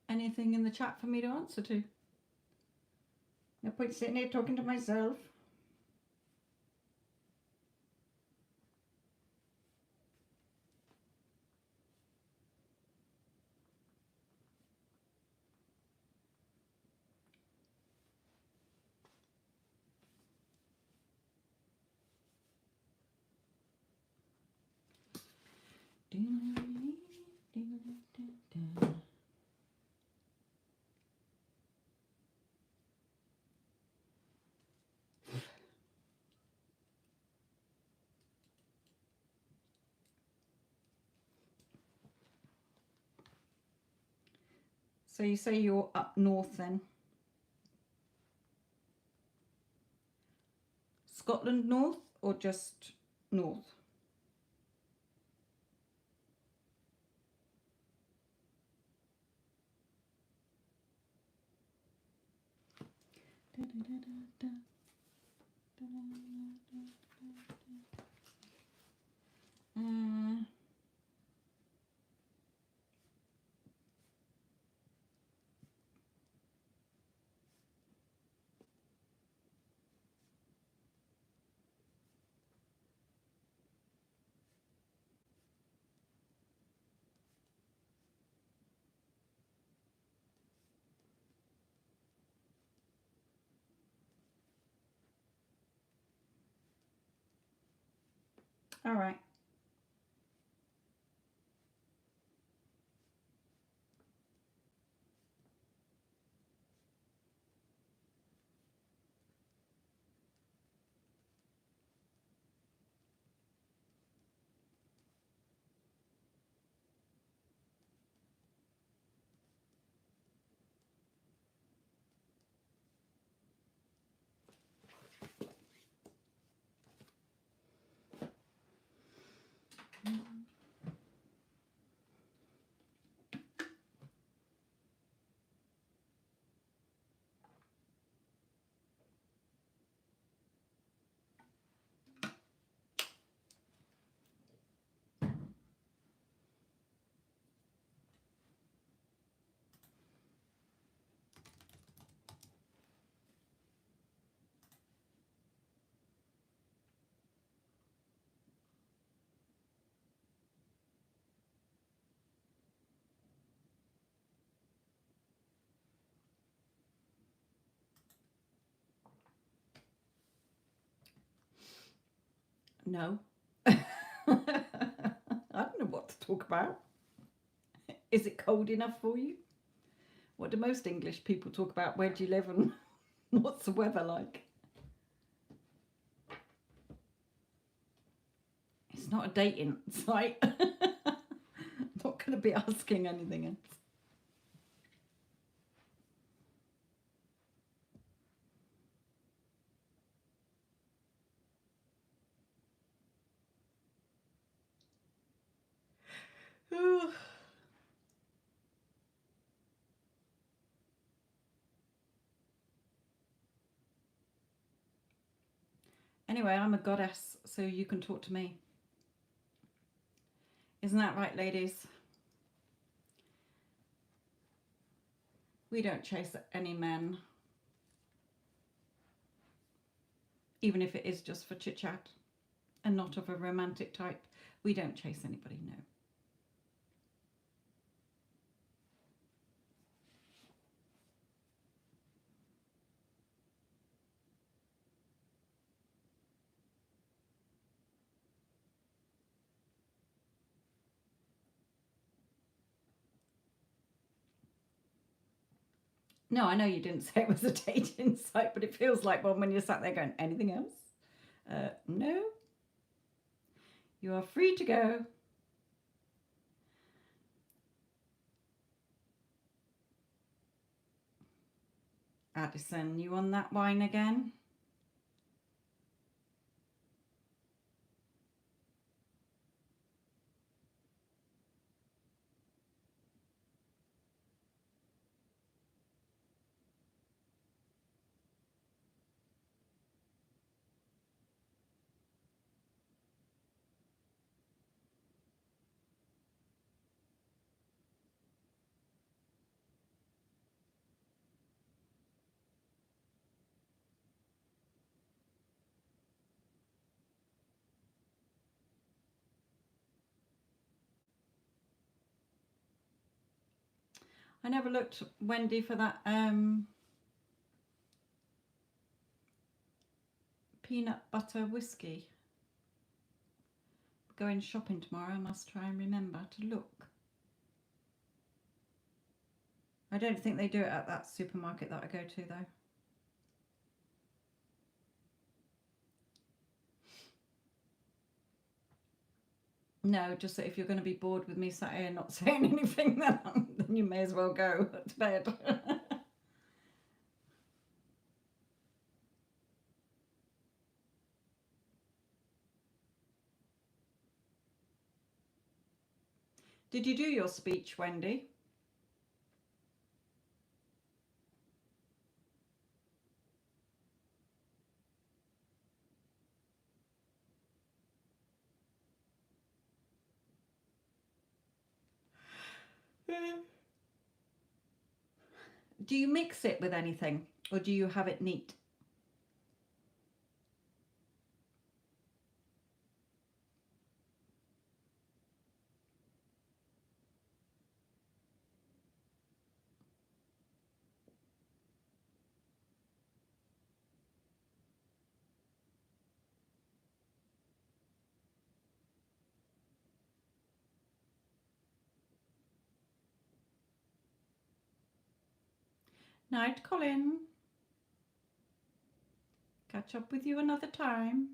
anything in the chat for me to answer to. No point sitting here talking to myself. So you say you're up north then? Scotland north or just north? All right. No. I don't know what to talk about. Is it cold enough for you? What do most English people talk about? Where do you live and what's the weather like? It's not a dating site. I'm not going to be asking anything else. Anyway, I'm a goddess, so you can talk to me. Isn't that right, ladies? We don't chase any men, even if it is just for chit chat and not of a romantic type. We don't chase anybody, no. No, I know you didn't say it was a dating site, but it feels like one when you're sat there going, anything else? No. You are free to go. Addison, you on that wine again? I never looked, Wendy, for that peanut butter whiskey. Going shopping tomorrow, I must try and remember to look. I don't think they do it at that supermarket that I go to, though. No, just that if you're going to be bored with me sat here and not saying anything, then you may as well go to bed. Did you do your speech, Wendy? Do you mix it with anything, or do you have it neat? Night, Colin. Catch up with you another time.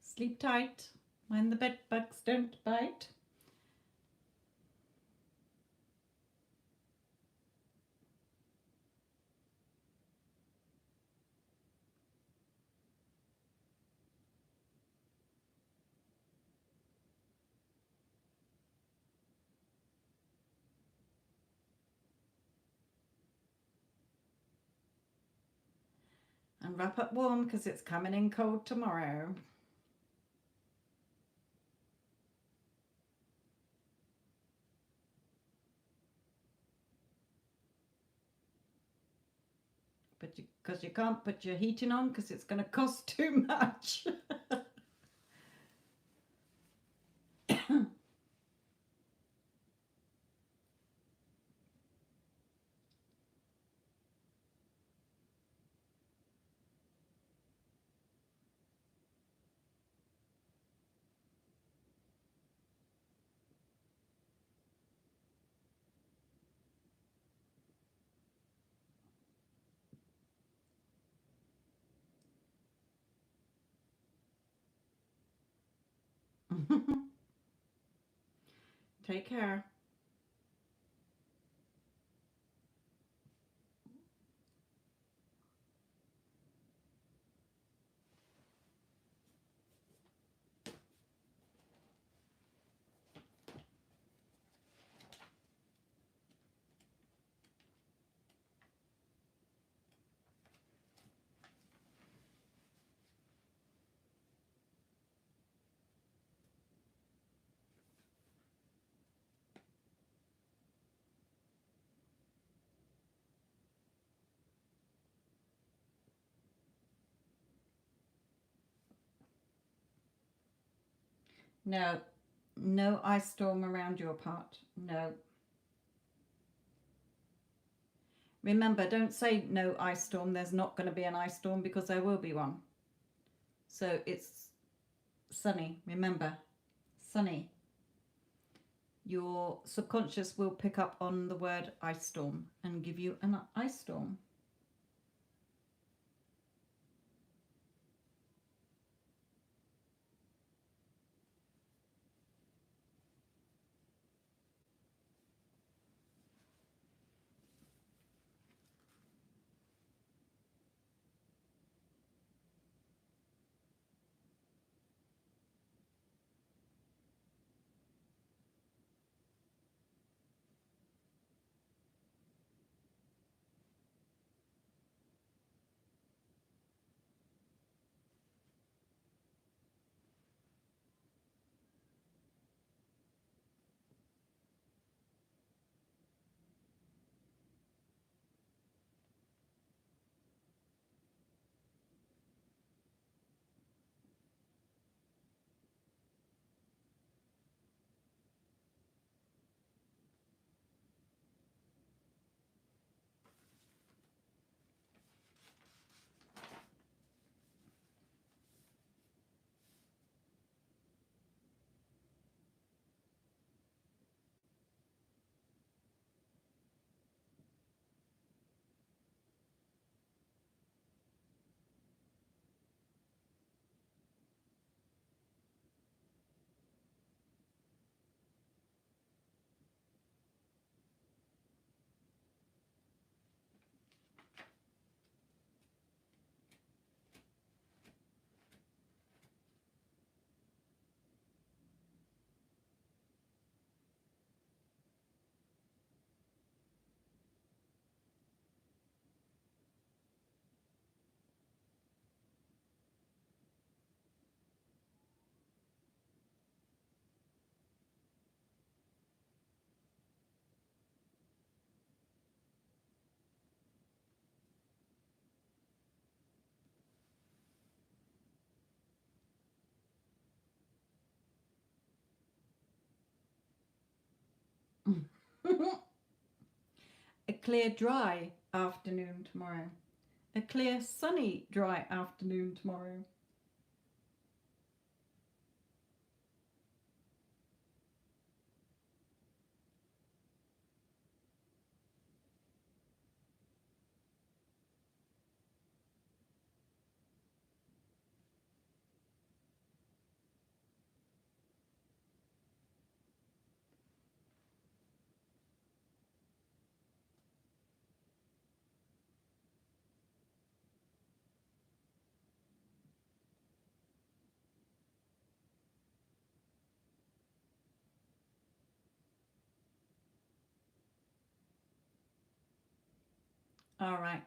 Sleep tight. Mind the bed bugs don't bite. And wrap up warm because it's coming in cold tomorrow. But because you can't put your heating on because it's going to cost too much. Take care. No, no ice storm around your part. No. Remember, don't say no ice storm. There's not going to be an ice storm because there will be one. So it's sunny. Remember, sunny. your subconscious will pick up on the word ice storm and give you an ice storm. A clear, dry afternoon tomorrow. A clear, sunny, dry afternoon tomorrow. All right.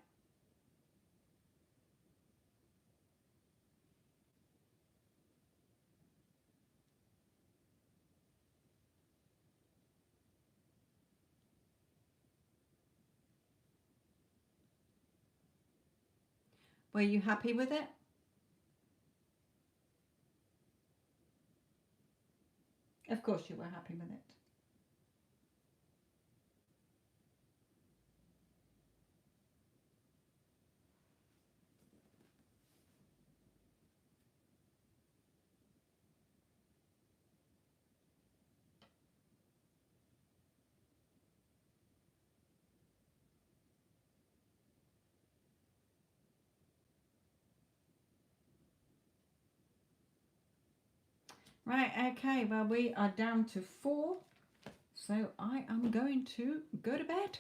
Were you happy with it? Of course you were happy with it. Right, okay, well, we are down to 4. So I am going to go to bed.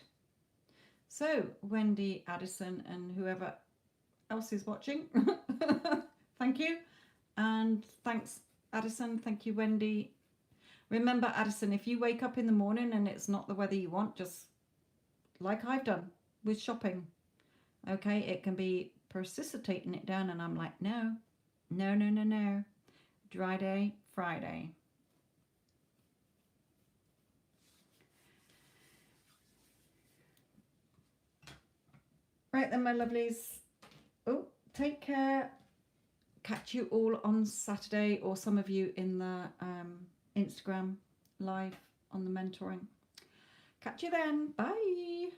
So, Wendy, Addison, and whoever else is watching, thank you. And thanks, Addison. Thank you, Wendy. Remember, Addison, if you wake up in the morning and it's not the weather you want, just like I've done with shopping, okay, it can be precipitating it down. And I'm like, no, no, no, no, no. Dry day, Friday. Right then, my lovelies. Oh, take care. Catch you all on Saturday, or some of you in the Instagram live on the mentoring. Catch you then. Bye.